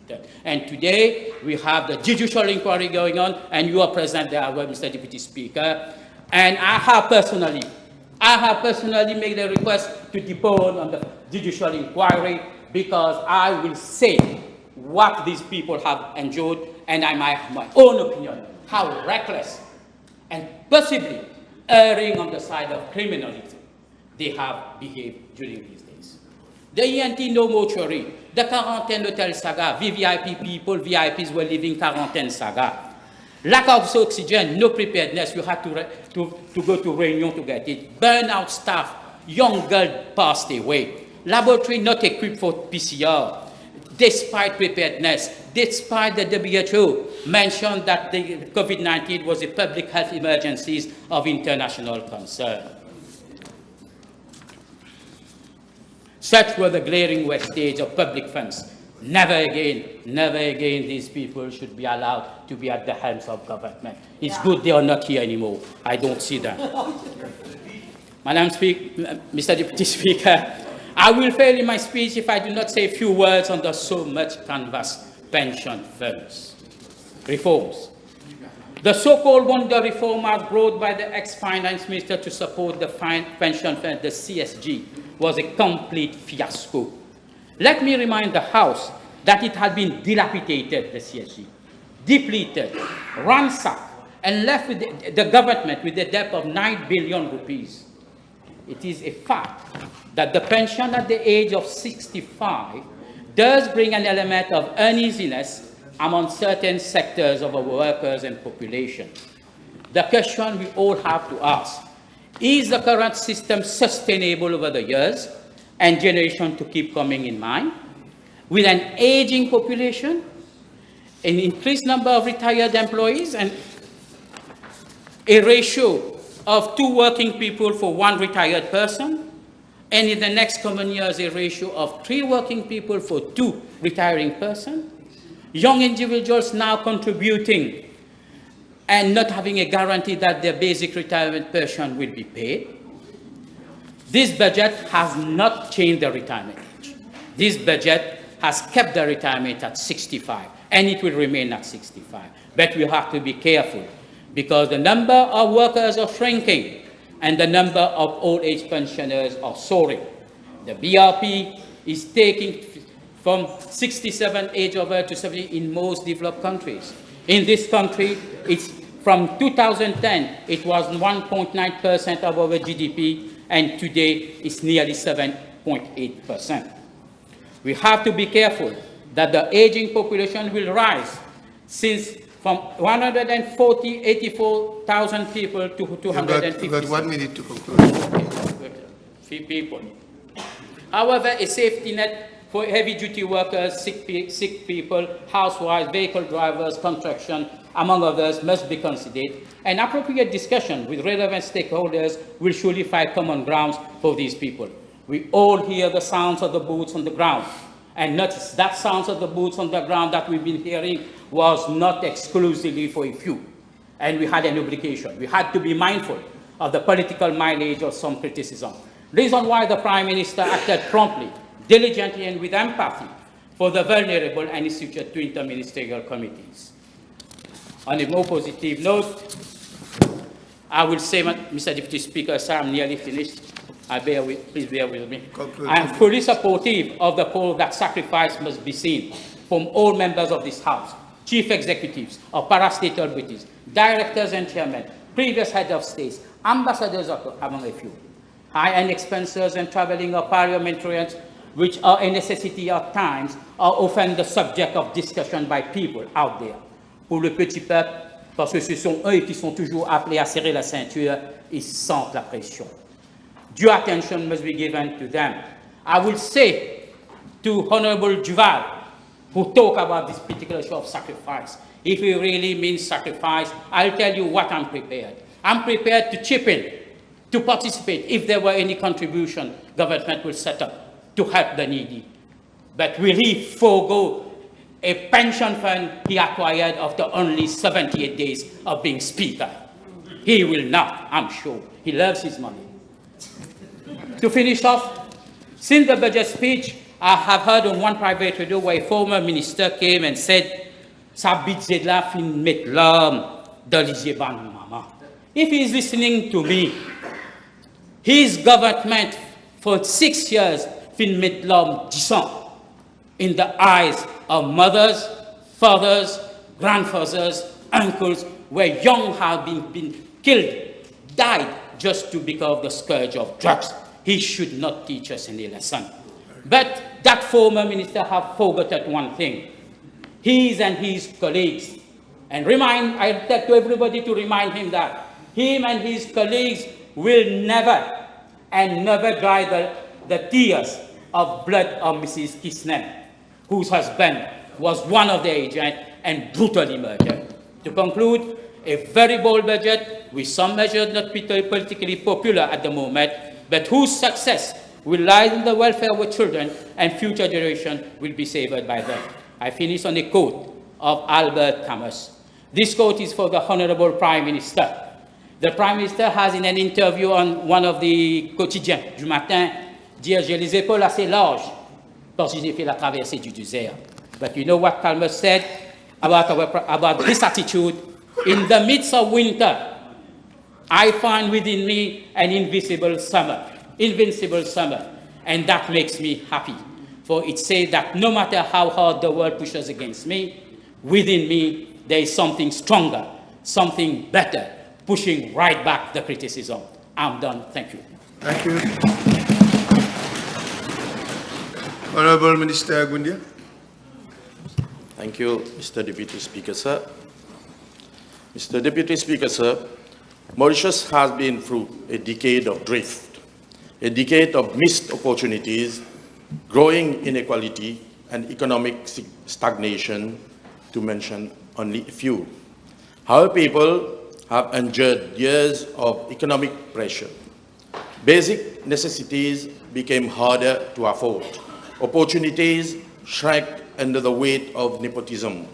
And today, we have the judicial inquiry going on, and you are present there, Mr. Deputy Speaker. And I have personally made a request to depone on the judicial inquiry because I will say what these people have endured, and I might have my own opinion, how reckless and possibly erring on the side of criminality they have behaved during these days. The ENT no mortuary, the quarantine hotel saga, VVIP people, VIPs were living quarantine saga. Lack of oxygen, no preparedness, you had to go to Réunion to get it. Burnout staff, young girl passed away. Laboratory not equipped for PCR. Despite preparedness, despite the WHO mentioned that the COVID-19 was a public health emergency of international concern. Such were the glaring wastage of public funds. Never again these people should be allowed to be at the helm of government. It's good they are not here anymore. I don't see them. Mr. Deputy Speaker, I will fail in my speech if I do not say a few words on the so much canvassed pension funds reforms. The so-called wonder reform as brought by the ex-finance minister to support the pension fund, the CSG, was a complete fiasco. Let me remind the House that it had been dilapidated, the CSG, depleted, ransacked, and left with the government with a debt of 9 billion rupees. It is a fact that the pension at the age of 65 does bring an element of uneasiness among certain sectors of our workers and population. The question we all have to ask, is the current system sustainable over the years and generation to keep coming in mind? With an aging population, an increased number of retired employees, and a ratio of 2 working people for 1 retired person, and in the next common years, a ratio of 3 working people for 2 retiring persons, young individuals now contributing and not having a guarantee that their basic retirement pension will be paid. This budget has not changed the retirement age. This budget has kept the retirement at 65, and it will remain at 65. But we have to be careful, because the number of workers are shrinking, and the number of old age pensioners are soaring. The BRP is taking from 67 age over to 70 in most developed countries. In this country, it's from 2010, it was 1.9% of our GDP, and today it's nearly 7.8%. We have to be careful that the aging population will rise, since from 84,000 people to 250,000. You got 1 minute to conclude. Few people. However, a safety net for heavy-duty workers, sick people, housewives, vehicle drivers, construction, among others, must be considered. An appropriate discussion with relevant stakeholders will surely find common grounds for these people. We all hear the sounds of the boots on the ground. And notice that sounds of the boots on the ground that we've been hearing was not exclusively for a few. And we had an obligation. We had to be mindful of the political mileage of some criticism. Reason why the Prime Minister acted promptly, diligently, and with empathy for the vulnerable and instituted 2 interministerial committees. On a more positive note, I will say, Mr. Deputy Speaker, sir, I'm nearly finished. Please bear with me. I am fully supportive of the call that sacrifice must be seen from all members of this House, chief executives of parastatal bodies, directors and chairmen, previous heads of states, ambassadors among a few. High-end expenses and traveling of parliamentarians, which are a necessity at times, are often the subject of discussion by people out there. Pour le petit peuple, parce que ce sont eux qui sont toujours appelés à serrer la ceinture, ils sentent la pression. Due attention must be given to them. I will say to Honorable Duval, who talk about this particular show of sacrifice, if it really means sacrifice, I'll tell you what I'm prepared. I'm prepared to chip in, to participate if there were any contribution government will set up to help the needy. But will he forego a pension fund he acquired after only 78 days of being Speaker? He will not, I'm sure. He loves his money. To finish off, since the budget speech, I have heard on one private radio where a former minister came and said, "Sa budget la fin met l'homme dans les yeux ban maman." If he is listening to me, his government for 6 years fin met l'homme disant in the eyes of mothers, fathers, grandfathers, uncles, where young have been killed, died just to become the scourge of drugs. He should not teach us any lesson. But that former minister have forgotten one thing. His and his colleagues And I tell to everybody to remind him that him and his colleagues will never and never dry the tears of blood of Mrs. Kisner, whose husband was one of the agents and brutally murdered. To conclude, a very bold budget with some measures not politically popular at the moment, but whose success will lie in the welfare of our children and future generations will be savored by them. I finish on a quote of Albert Camus. This quote is for the Honorable Prime Minister. The Prime Minister has, in an interview on one of the quotidiens du matin, dit « J'ai les épaules assez larges parce que j'ai fait la traversée du désert ». But you know what Camus said about this attitude? In the midst of winter, I find within me an invincible summer, and that makes me happy. For it says that no matter how hard the world pushes against me, within me there is something stronger, something better, pushing right back the criticism. I'm done. Thank you. Thank you. Honorable Minister Gundia. Thank you, Mr. Deputy Speaker, sir. Mr. Deputy Speaker, sir, Mauritius has been through a decade of drift, a decade of missed opportunities, growing inequality, and economic stagnation, to mention only a few. Our people have endured years of economic pressure. Basic necessities became harder to afford. Opportunities shrank under the weight of nepotism,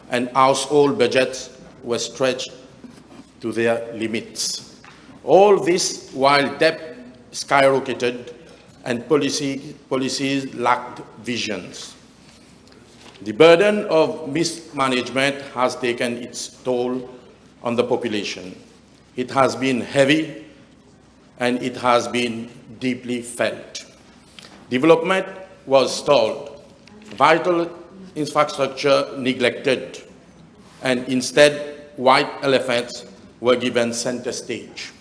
and household budgets were stretched to their limits. All this while debt skyrocketed and policies lacked visions. The burden of mismanagement has taken its toll on the population. It has been heavy and it has been deeply felt. Development was stalled, vital infrastructure neglected, and instead white elephants were given center stage.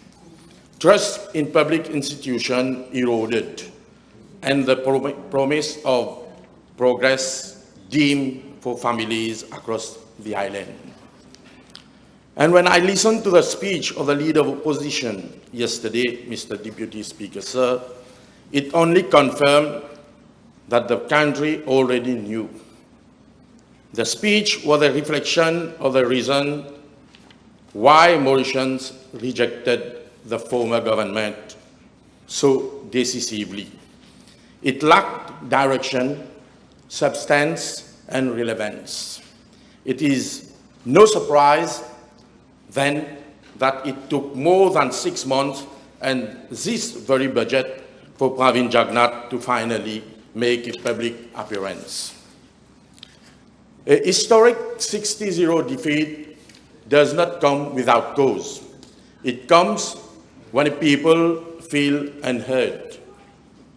Trust in public institutions eroded, and the promise of progress dimmed for families across the island. And when I listened to the speech of the leader of opposition yesterday, Mr. Deputy Speaker, sir, it only confirmed that the country already knew. The speech was a reflection of the reason why Mauritians rejected the former government so decisively. It lacked direction, substance, and relevance. It is no surprise then that it took more than 6 months and this very budget for Pravin Jagnnath to finally make a public appearance. A historic 60-0 defeat does not come without cause. It comes when people feel unheard,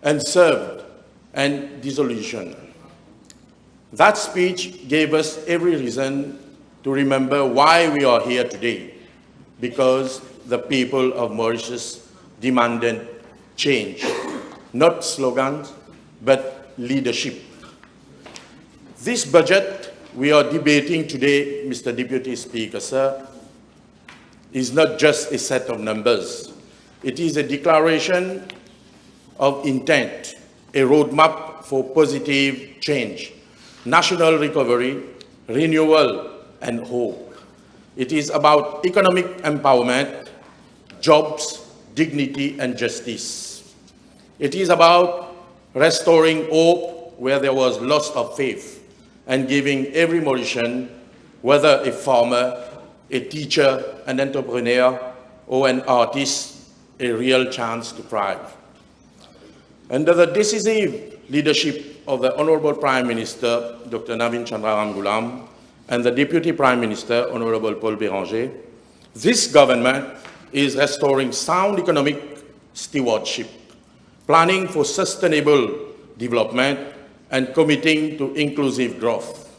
unserved, and disillusioned. That speech gave us every reason to remember why we are here today, because the people of Mauritius demanded change, not slogans, but leadership. This budget we are debating today, Mr. Deputy Speaker, sir, is not just a set of numbers. It is a declaration of intent, a roadmap for positive change, national recovery, renewal, and hope. It is about economic empowerment, jobs, dignity, and justice. It is about restoring hope where there was loss of faith, and giving every Mauritian, whether a farmer, a teacher, an entrepreneur, or an artist, a real chance to thrive. Under the decisive leadership of the Honorable Prime Minister, Dr. Navin Chandra Ramgoolam, and the Deputy Prime Minister, Honorable Paul Béranger, this government is restoring sound economic stewardship, planning for sustainable development, and committing to inclusive growth.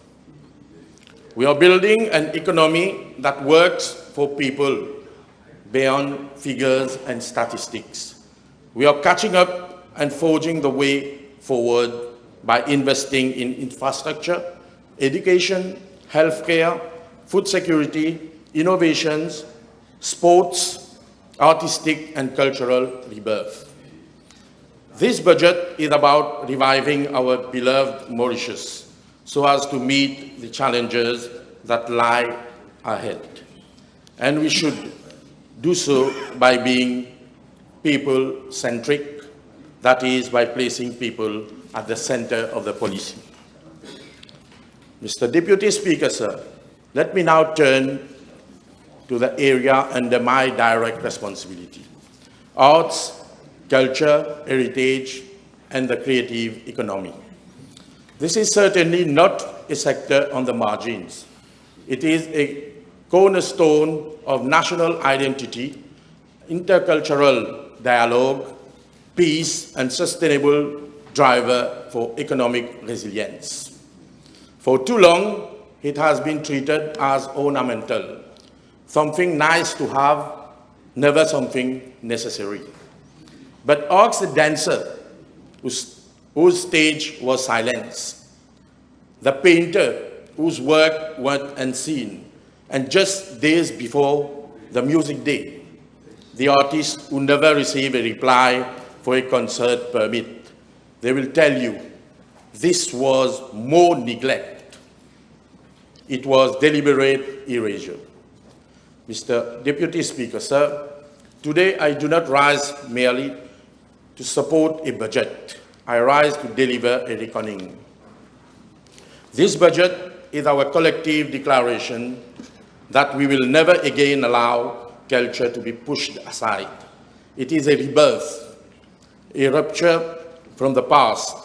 We are building an economy that works for people beyond figures and statistics. We are catching up and forging the way forward by investing in infrastructure, education, healthcare, food security, innovations, sports, artistic and cultural rebirth. This budget is about reviving our beloved Mauritius so as to meet the challenges that lie ahead. And we should do so by being people-centric, that is, by placing people at the center of the policy. Mr. Deputy Speaker, sir, let me now turn to the area under my direct responsibility: arts, culture, heritage, and the creative economy. This is certainly not a sector on the margins. It is a cornerstone of national identity, intercultural dialogue, peace, and sustainable driver for economic resilience. For too long, it has been treated as ornamental, something nice to have, never something necessary. But ask the dancer whose stage was silence, the painter whose work went unseen, and just days before the music day, the artist who never received a reply for a concert permit. They will tell you this was more neglect. It was deliberate erasure. Mr. Deputy Speaker, sir, today I do not rise merely to support a budget. I rise to deliver a reckoning. This budget is our collective declaration that we will never again allow culture to be pushed aside. It is a rebirth, a rupture from the past.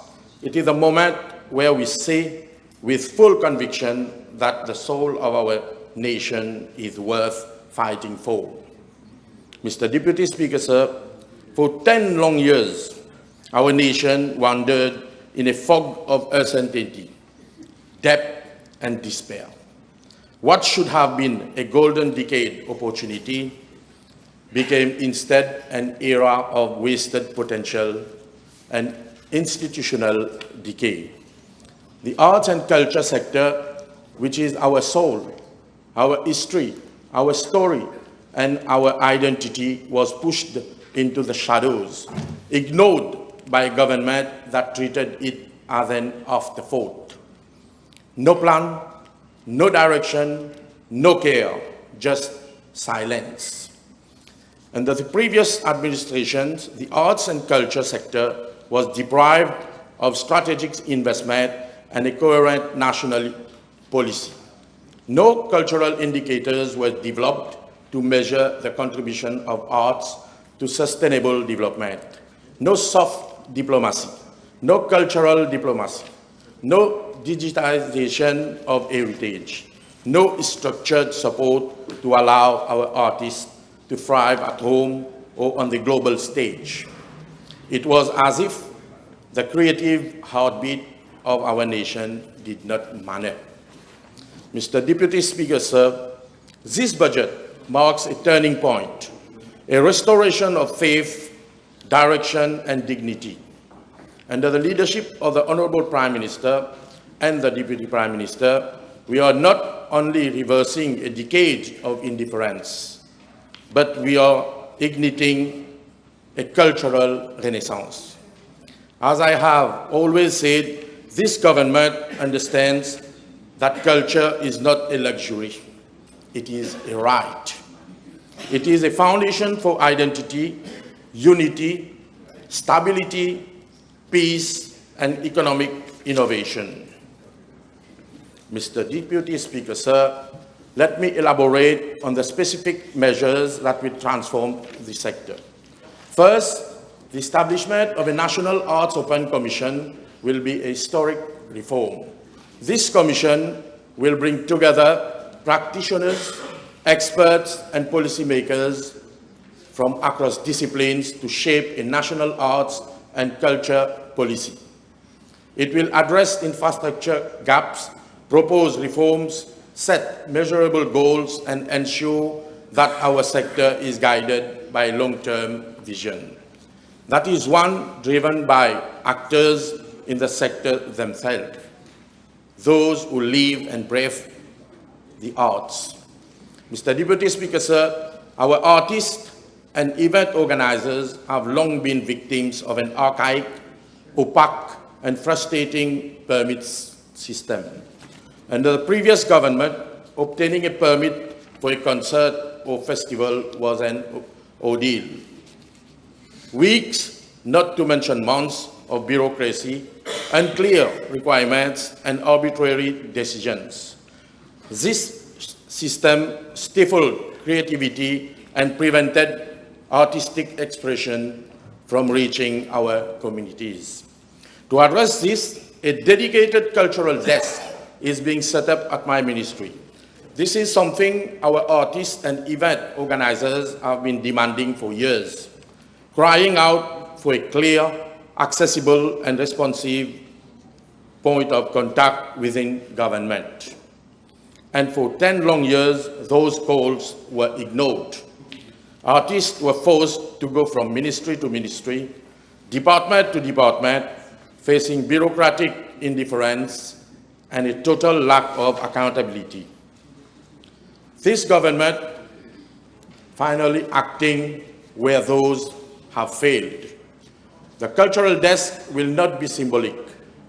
It is a moment where we say with full conviction that the soul of our nation is worth fighting for. Mr. Deputy Speaker, sir, for 10 long years, our nation wandered in a fog of uncertainty, debt, and despair. What should have been a golden decade opportunity became instead an era of wasted potential and institutional decay. The arts and culture sector, which is our soul, our history, our story, and our identity, was pushed into the shadows, ignored by a government that treated it as an afterthought. No plan, no direction, no care, just silence. Under the previous administrations, the arts and culture sector was deprived of strategic investment and a coherent national policy. No cultural indicators were developed to measure the contribution of arts to sustainable development. No soft diplomacy, no cultural diplomacy, no digitization of heritage, no structured support to allow our artists to thrive at home or on the global stage. It was as if the creative heartbeat of our nation did not matter. Mr. Deputy Speaker, sir, this budget marks a turning point, a restoration of faith, direction, and dignity. Under the leadership of the Honorable Prime Minister and the Deputy Prime Minister, we are not only reversing a decade of indifference, but we are igniting a cultural renaissance. As I have always said, this government understands that culture is not a luxury, it is a right. It is a foundation for identity, unity, stability, peace, and economic innovation. Mr. Deputy Speaker, sir, let me elaborate on the specific measures that will transform the sector. First, the establishment of a National Arts Open Commission will be a historic reform. This commission will bring together practitioners, experts, and policymakers from across disciplines to shape a national arts and culture policy. It will address infrastructure gaps, propose reforms, set measurable goals, and ensure that our sector is guided by long-term vision. That is one driven by actors in the sector themselves, those who live and breathe the arts. Mr. Deputy Speaker, sir, our artists and event organizers have long been victims of an archaic, opaque, and frustrating permits system. Under the previous government, obtaining a permit for a concert or festival was an ordeal. Weeks, not to mention months, of bureaucracy, unclear requirements, and arbitrary decisions. This system stifled creativity and prevented artistic expression from reaching our communities. To address this, a dedicated cultural desk is being set up at my ministry. This is something our artists and event organizers have been demanding for years, crying out for a clear, accessible, and responsive point of contact within government. And for 10 long years, those calls were ignored. Artists were forced to go from ministry to ministry, department to department, facing bureaucratic indifference and a total lack of accountability. This government finally acting where those have failed. The cultural desk will not be symbolic.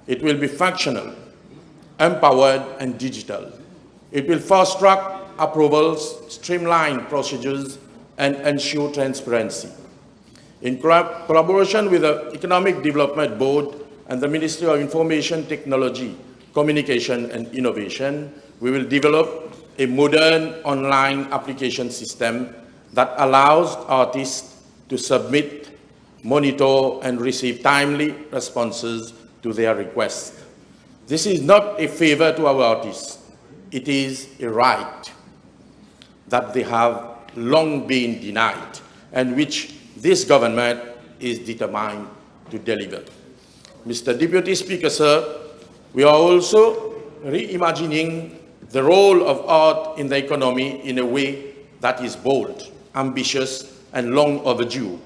It will be functional, empowered, and digital. It will fast-track approvals, streamline procedures, and ensure transparency. In collaboration with the Economic Development Board and the Ministry of Information Technology, Communication and Innovation, we will develop a modern online application system that allows artists to submit, monitor, and receive timely responses to their requests. This is not a favor to our artists. It is a right that they have long been denied and which this government is determined to deliver. Mr. Deputy Speaker, sir, we are also reimagining the role of art in the economy in a way that is bold, ambitious, and long overdue.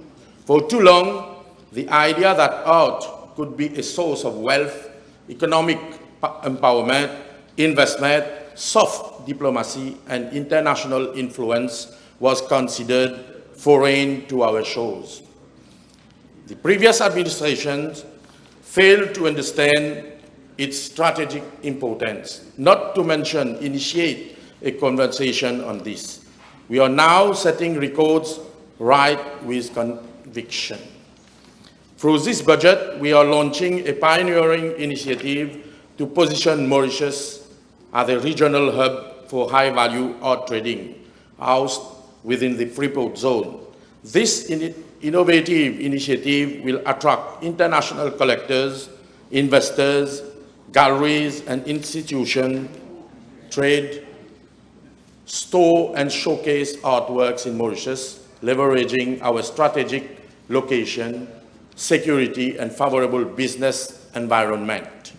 For too long, the idea that art could be a source of wealth, economic empowerment, investment, soft diplomacy, and international influence was considered foreign to our shores. The previous administrations failed to understand its strategic importance, not to mention initiate a conversation on this. We are now setting records right with conviction. Through this budget, we are launching a pioneering initiative to position Mauritius as a regional hub for high-value art trading, housed within the Freeport zone. This innovative initiative will attract international collectors, investors, galleries and institutions, trade, store and showcase artworks in Mauritius, leveraging our strategic location, security, and favorable business environment.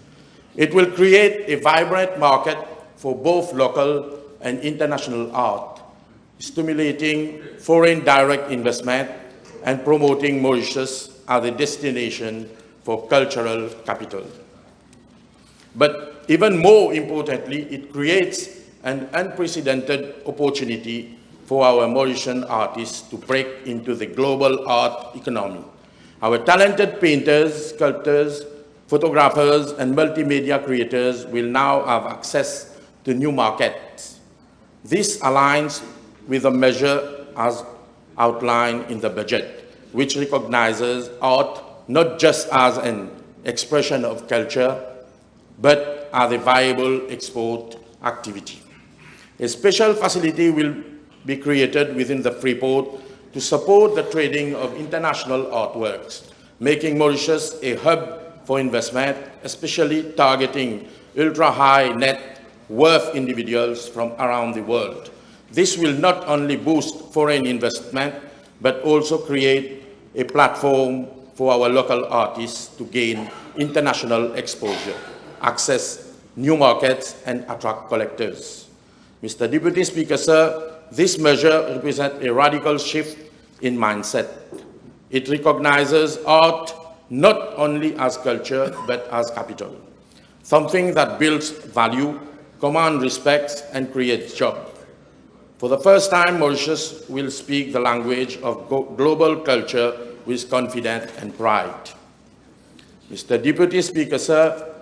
It will create a vibrant market for both local and international art, stimulating foreign direct investment and promoting Mauritius as a destination for cultural capital. But even more importantly, it creates an unprecedented opportunity for our Mauritian artists to break into the global art economy. Our talented painters, sculptors, photographers, and multimedia creators will now have access to new markets. This aligns with a measure as outlined in the budget, which recognizes art not just as an expression of culture, but as a viable export activity. A special facility will be created within the Freeport to support the trading of international artworks, making Mauritius a hub for investment, especially targeting ultra-high net worth individuals from around the world. This will not only boost foreign investment, but also create a platform for our local artists to gain international exposure, access new markets, and attract collectors. Mr. Deputy Speaker, sir, this measure represents a radical shift in mindset. It recognizes art not only as culture, but as capital, something that builds value, command respect, and create jobs. For the first time, Mauritius will speak the language of global culture with confidence and pride. Mr. Deputy Speaker, sir,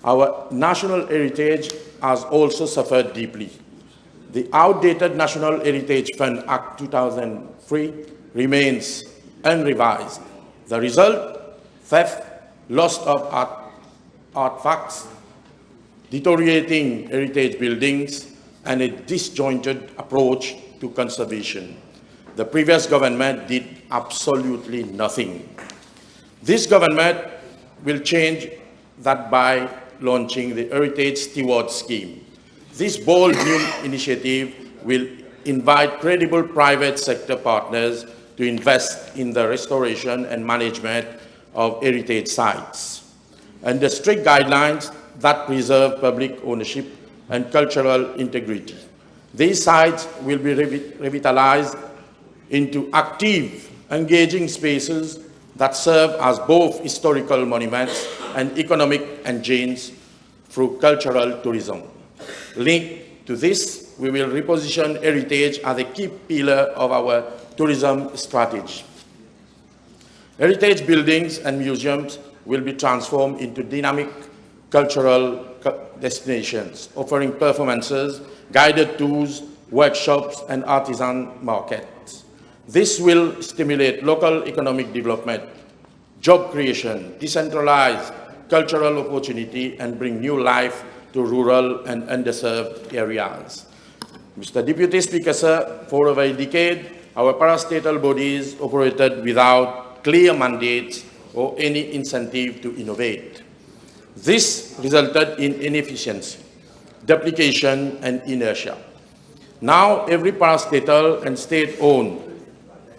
our national heritage has also suffered deeply. The outdated National Heritage Fund Act 2003 remains unrevised. The result, theft, loss of artifacts, deteriorating heritage buildings, and a disjointed approach to conservation. The previous government did absolutely nothing. This government will change that by launching the Heritage Steward Scheme. This bold new initiative will invite credible private sector partners to invest in the restoration and management of heritage sites, under strict guidelines that preserve public ownership and cultural integrity. These sites will be revitalized into active, engaging spaces that serve as both historical monuments and economic engines through cultural tourism. Linked to this, we will reposition heritage as a key pillar of our tourism strategy. Heritage buildings and museums will be transformed into dynamic cultural destinations, offering performances, guided tours, workshops, and artisan markets. This will stimulate local economic development, job creation, decentralized cultural opportunity, and bring new life to rural and underserved areas. Mr. Deputy Speaker, sir, for over a decade, our parastatal bodies operated without clear mandates or any incentive to innovate. This resulted in inefficiency, duplication, and inertia. Now, every parastatal and state-owned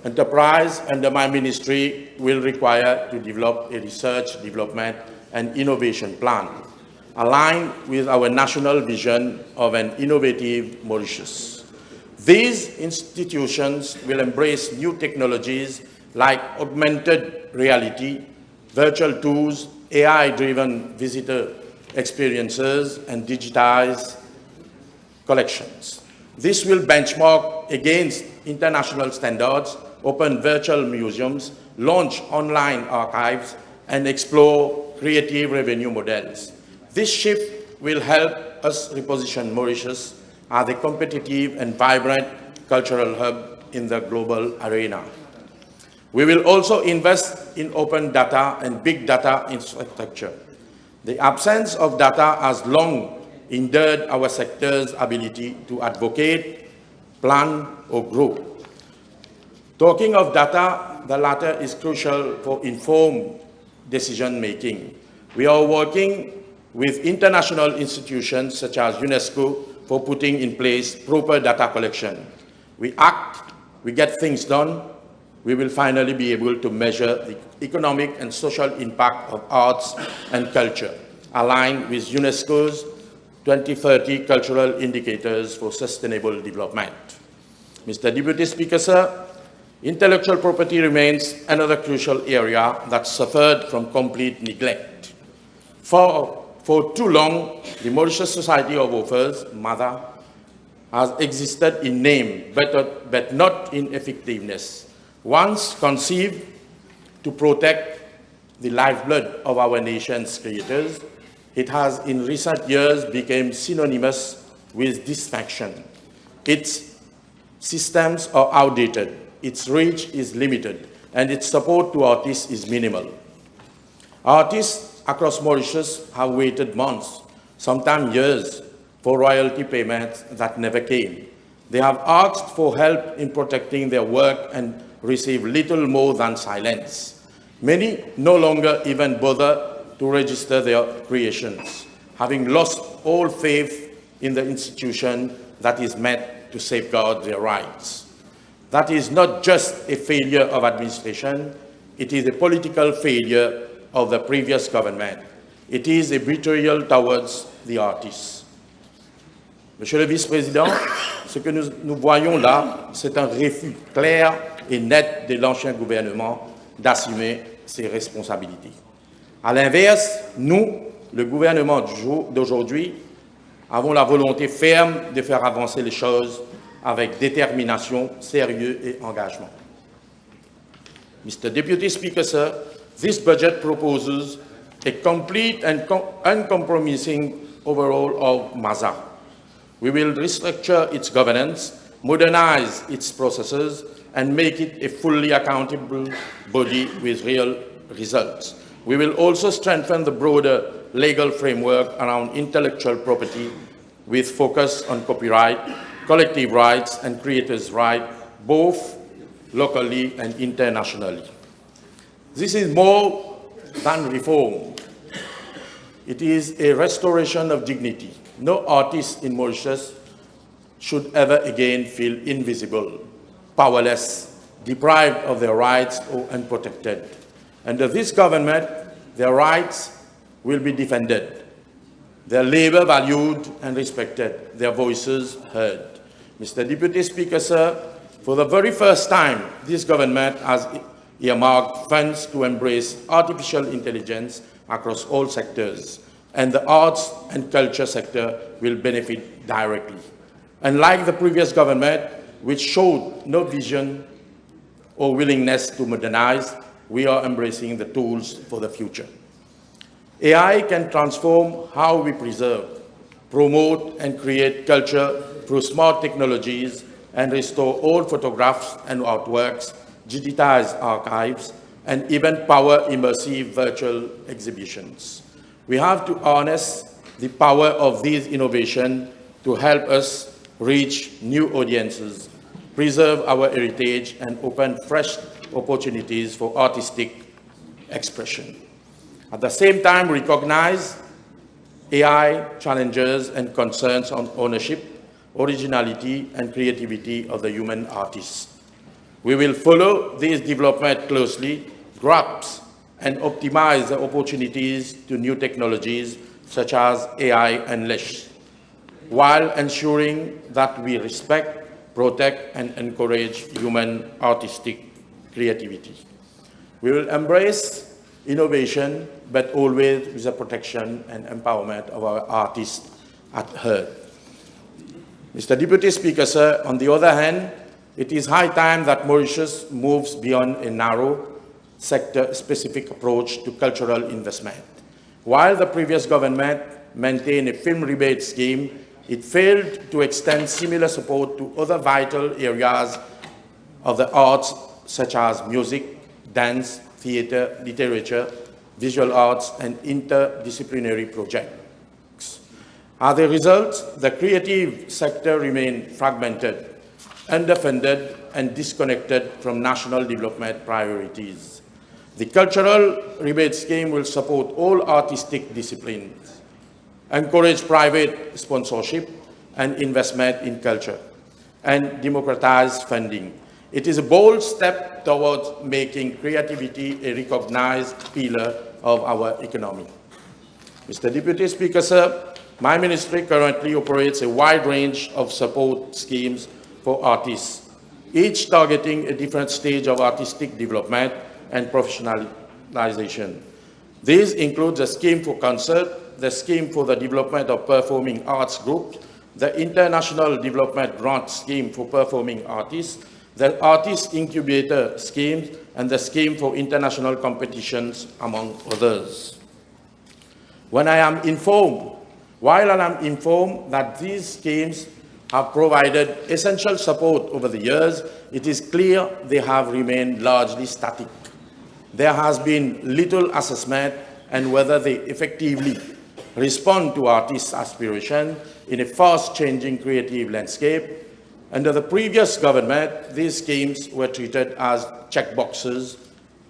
enterprise under my ministry will require to develop a research, development, and innovation plan, aligned with our national vision of an innovative Mauritius. These institutions will embrace new technologies like augmented reality, virtual tours, AI-driven visitor experiences, and digitized collections. This will benchmark against international standards, open virtual museums, launch online archives, and explore creative revenue models. This shift will help us reposition Mauritius as a competitive and vibrant cultural hub in the global arena. We will also invest in open data and big data infrastructure. The absence of data has long hindered our sector's ability to advocate, plan, or grow. Talking of data, the latter is crucial for informed decision-making. We are working with international institutions such as UNESCO for putting in place proper data collection. We act, we get things done, we will finally be able to measure the economic and social impact of arts and culture, aligned with UNESCO's 2030 Cultural Indicators for Sustainable Development. Mr. Deputy Speaker, sir, intellectual property remains another crucial area that suffered from complete neglect. For too long, the Mauritius Society of Authors, MADA, has existed in name, but not in effectiveness. Once conceived to protect the lifeblood of our nation's creators, it has in recent years become synonymous with dysfunction. Its systems are outdated, its reach is limited, and its support to artists is minimal. Artists across Mauritius have waited months, sometimes years, for royalty payments that never came. They have asked for help in protecting their work and receive little more than silence. Many no longer even bother to register their creations, having lost all faith in the institution that is meant to safeguard their rights. That is not just a failure of administration, it is a political failure of the previous government. It is a betrayal towards the artists. Monsieur le Vice-président, ce que nous voyons là, c'est un refus clair et net de l'ancien gouvernement d'assumer ses responsabilités. À l'inverse, nous, le gouvernement d'aujourd'hui, avons la volonté ferme de faire avancer les choses avec détermination, sérieux et engagement. Mr. Deputy Speaker, sir, this budget proposes a complete and uncompromising overhaul of MAZA. We will restructure its governance, modernize its processes, and make it a fully accountable body with real results. We will also strengthen the broader legal framework around intellectual property with focus on copyright, collective rights, and creators' rights, both locally and internationally. This is more than reform. It is a restoration of dignity. No artist in Mauritius should ever again feel invisible, powerless, deprived of their rights or unprotected. Under this government, their rights will be defended, their labor valued and respected, their voices heard. Mr. Deputy Speaker, sir, for the very first time, this government has earmarked funds to embrace artificial intelligence across all sectors, and the arts and culture sector will benefit directly. Unlike the previous government, which showed no vision or willingness to modernize, we are embracing the tools for the future. AI can transform how we preserve, promote, and create culture through smart technologies and restore old photographs and artworks, digitize archives, and even power immersive virtual exhibitions. We have to harness the power of these innovations to help us reach new audiences, preserve our heritage, and open fresh opportunities for artistic expression. At the same time, recognize AI challenges and concerns on ownership, originality, and creativity of the human artist. We will follow these developments closely, grasp and optimize the opportunities to new technologies such as AI Unleashed, while ensuring that we respect, protect, and encourage human artistic creativity. We will embrace innovation, but always with the protection and empowerment of our artists at heart. Mr. Deputy Speaker, sir, on the other hand, it is high time that Mauritius moves beyond a narrow, sector-specific approach to cultural investment. While the previous government maintained a film rebate scheme, it failed to extend similar support to other vital areas of the arts, such as music, dance, theater, literature, visual arts, and interdisciplinary projects. As a result, the creative sector remained fragmented, underfunded, and disconnected from national development priorities. The cultural rebate scheme will support all artistic disciplines, encourage private sponsorship and investment in culture, and democratize funding. It is a bold step towards making creativity a recognized pillar of our economy. Mr. Deputy Speaker, sir, my ministry currently operates a wide range of support schemes for artists, each targeting a different stage of artistic development and professionalization. These include the scheme for concert, the scheme for the development of performing arts groups, the International Development Grant Scheme for performing artists, the Artist Incubator Scheme, and the Scheme for International Competitions, among others. While I am informed that these schemes have provided essential support over the years, it is clear they have remained largely static. There has been little assessment on whether they effectively respond to artists' aspirations in a fast-changing creative landscape. Under the previous government, these schemes were treated as checkboxes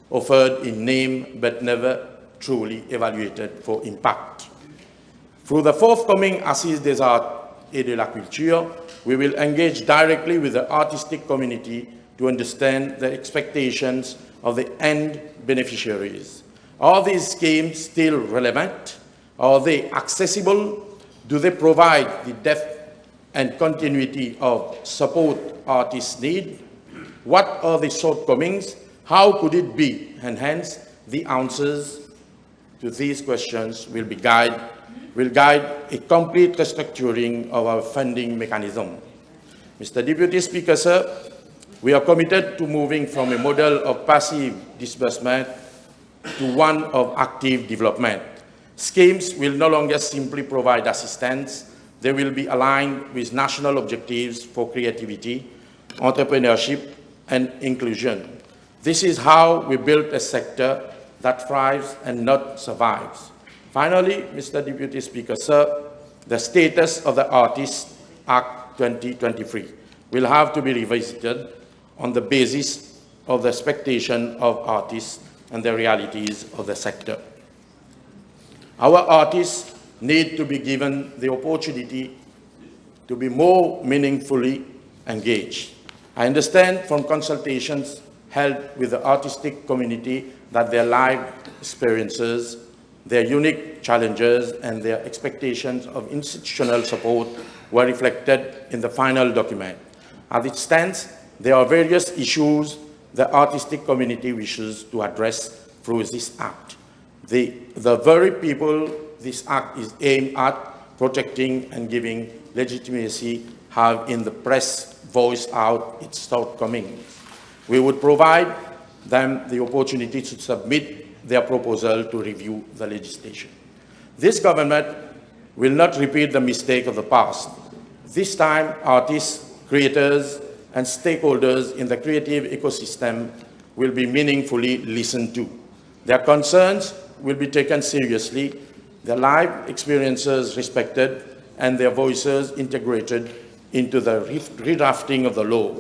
offered in name but never truly evaluated for impact. Through the forthcoming Assises des Arts et de la Culture, we will engage directly with the artistic community to understand the expectations of the end beneficiaries. Are these schemes still relevant? Are they accessible? Do they provide the depth and continuity of support artists need? What are the shortcomings? How could it be enhanced? The answers to these questions will guide a complete restructuring of our funding mechanism. Mr. Deputy Speaker, sir, we are committed to moving from a model of passive disbursement to one of active development. Schemes will no longer simply provide assistance. They will be aligned with national objectives for creativity, entrepreneurship, and inclusion. This is how we build a sector that thrives and not survives. Finally, Mr. Deputy Speaker, sir, the status of the Artists Act 2023 will have to be revisited on the basis of the expectation of artists and the realities of the sector. Our artists need to be given the opportunity to be more meaningfully engaged. I understand from consultations held with the artistic community that their life experiences, their unique challenges, and their expectations of institutional support were reflected in the final document. As it stands, there are various issues the artistic community wishes to address through this act. The very people this act is aimed at protecting and giving legitimacy have in the press voiced out its shortcomings. We would provide them the opportunity to submit their proposal to review the legislation. This government will not repeat the mistake of the past. This time, artists, creators, and stakeholders in the creative ecosystem will be meaningfully listened to. Their concerns will be taken seriously, their life experiences respected, and their voices integrated into the redrafting of the law.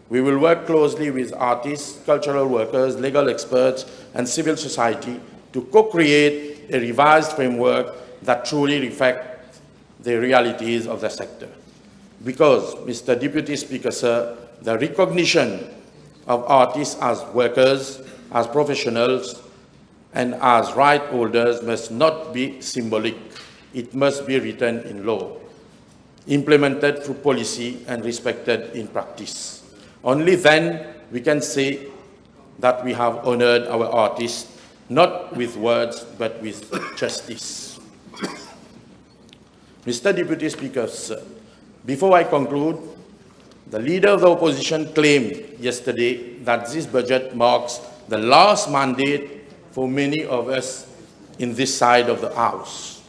We will work closely with artists, cultural workers, legal experts, and civil society to co-create a revised framework that truly reflects the realities of the sector. Because, Mr. Deputy Speaker, sir, the recognition of artists as workers, as professionals, and as right holders must not be symbolic. It must be written in law, implemented through policy, and respected in practice. Only then we can say that we have honored our artists, not with words, but with justice. Mr. Deputy Speaker, sir, before I conclude, the leader of the opposition claimed yesterday that this budget marks the last mandate for many of us in this side of the House.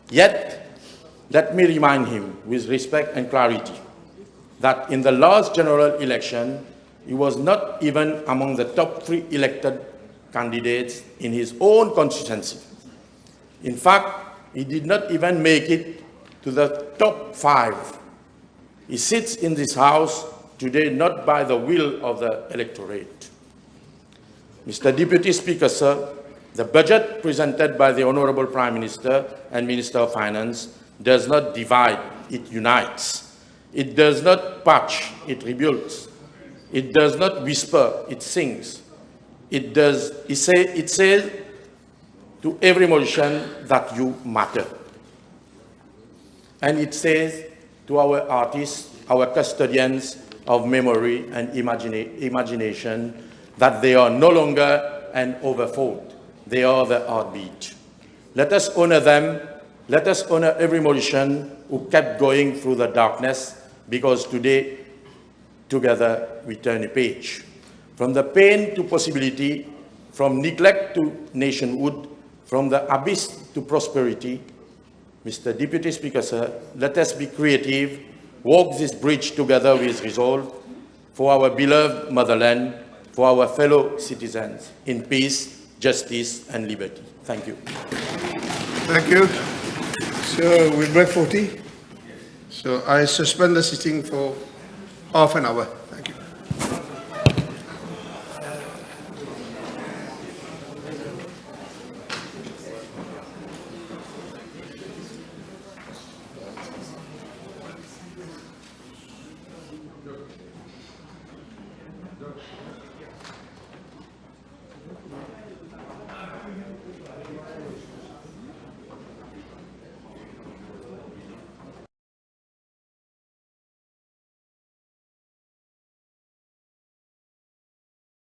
Yet, let me remind him with respect and clarity that in the last general election, he was not even among the top 3 elected candidates in his own constituency. In fact, he did not even make it to the top 5. He sits in this House today not by the will of the electorate. Mr. Deputy Speaker, sir, the budget presented by the Honorable Prime Minister and Minister of Finance does not divide, it unites. It does not patch, it rebuilds. It does not whisper, it sings. It says to every Mauritian that you matter. And it says to our artists, our custodians of memory and imagination, that they are no longer an overthought. They are the heartbeat. Let us honor them. Let us honor every Mauritian who kept going through the darkness, because today, together, we turn a page. From the pain to possibility, from neglect to nationhood, from the abyss to prosperity, Mr. Deputy Speaker, sir, let us be creative, walk this bridge together with resolve for our beloved motherland, for our fellow citizens, in peace, justice, and liberty. Thank you. Thank you. So we'll break for tea. So I suspend the sitting for half an hour.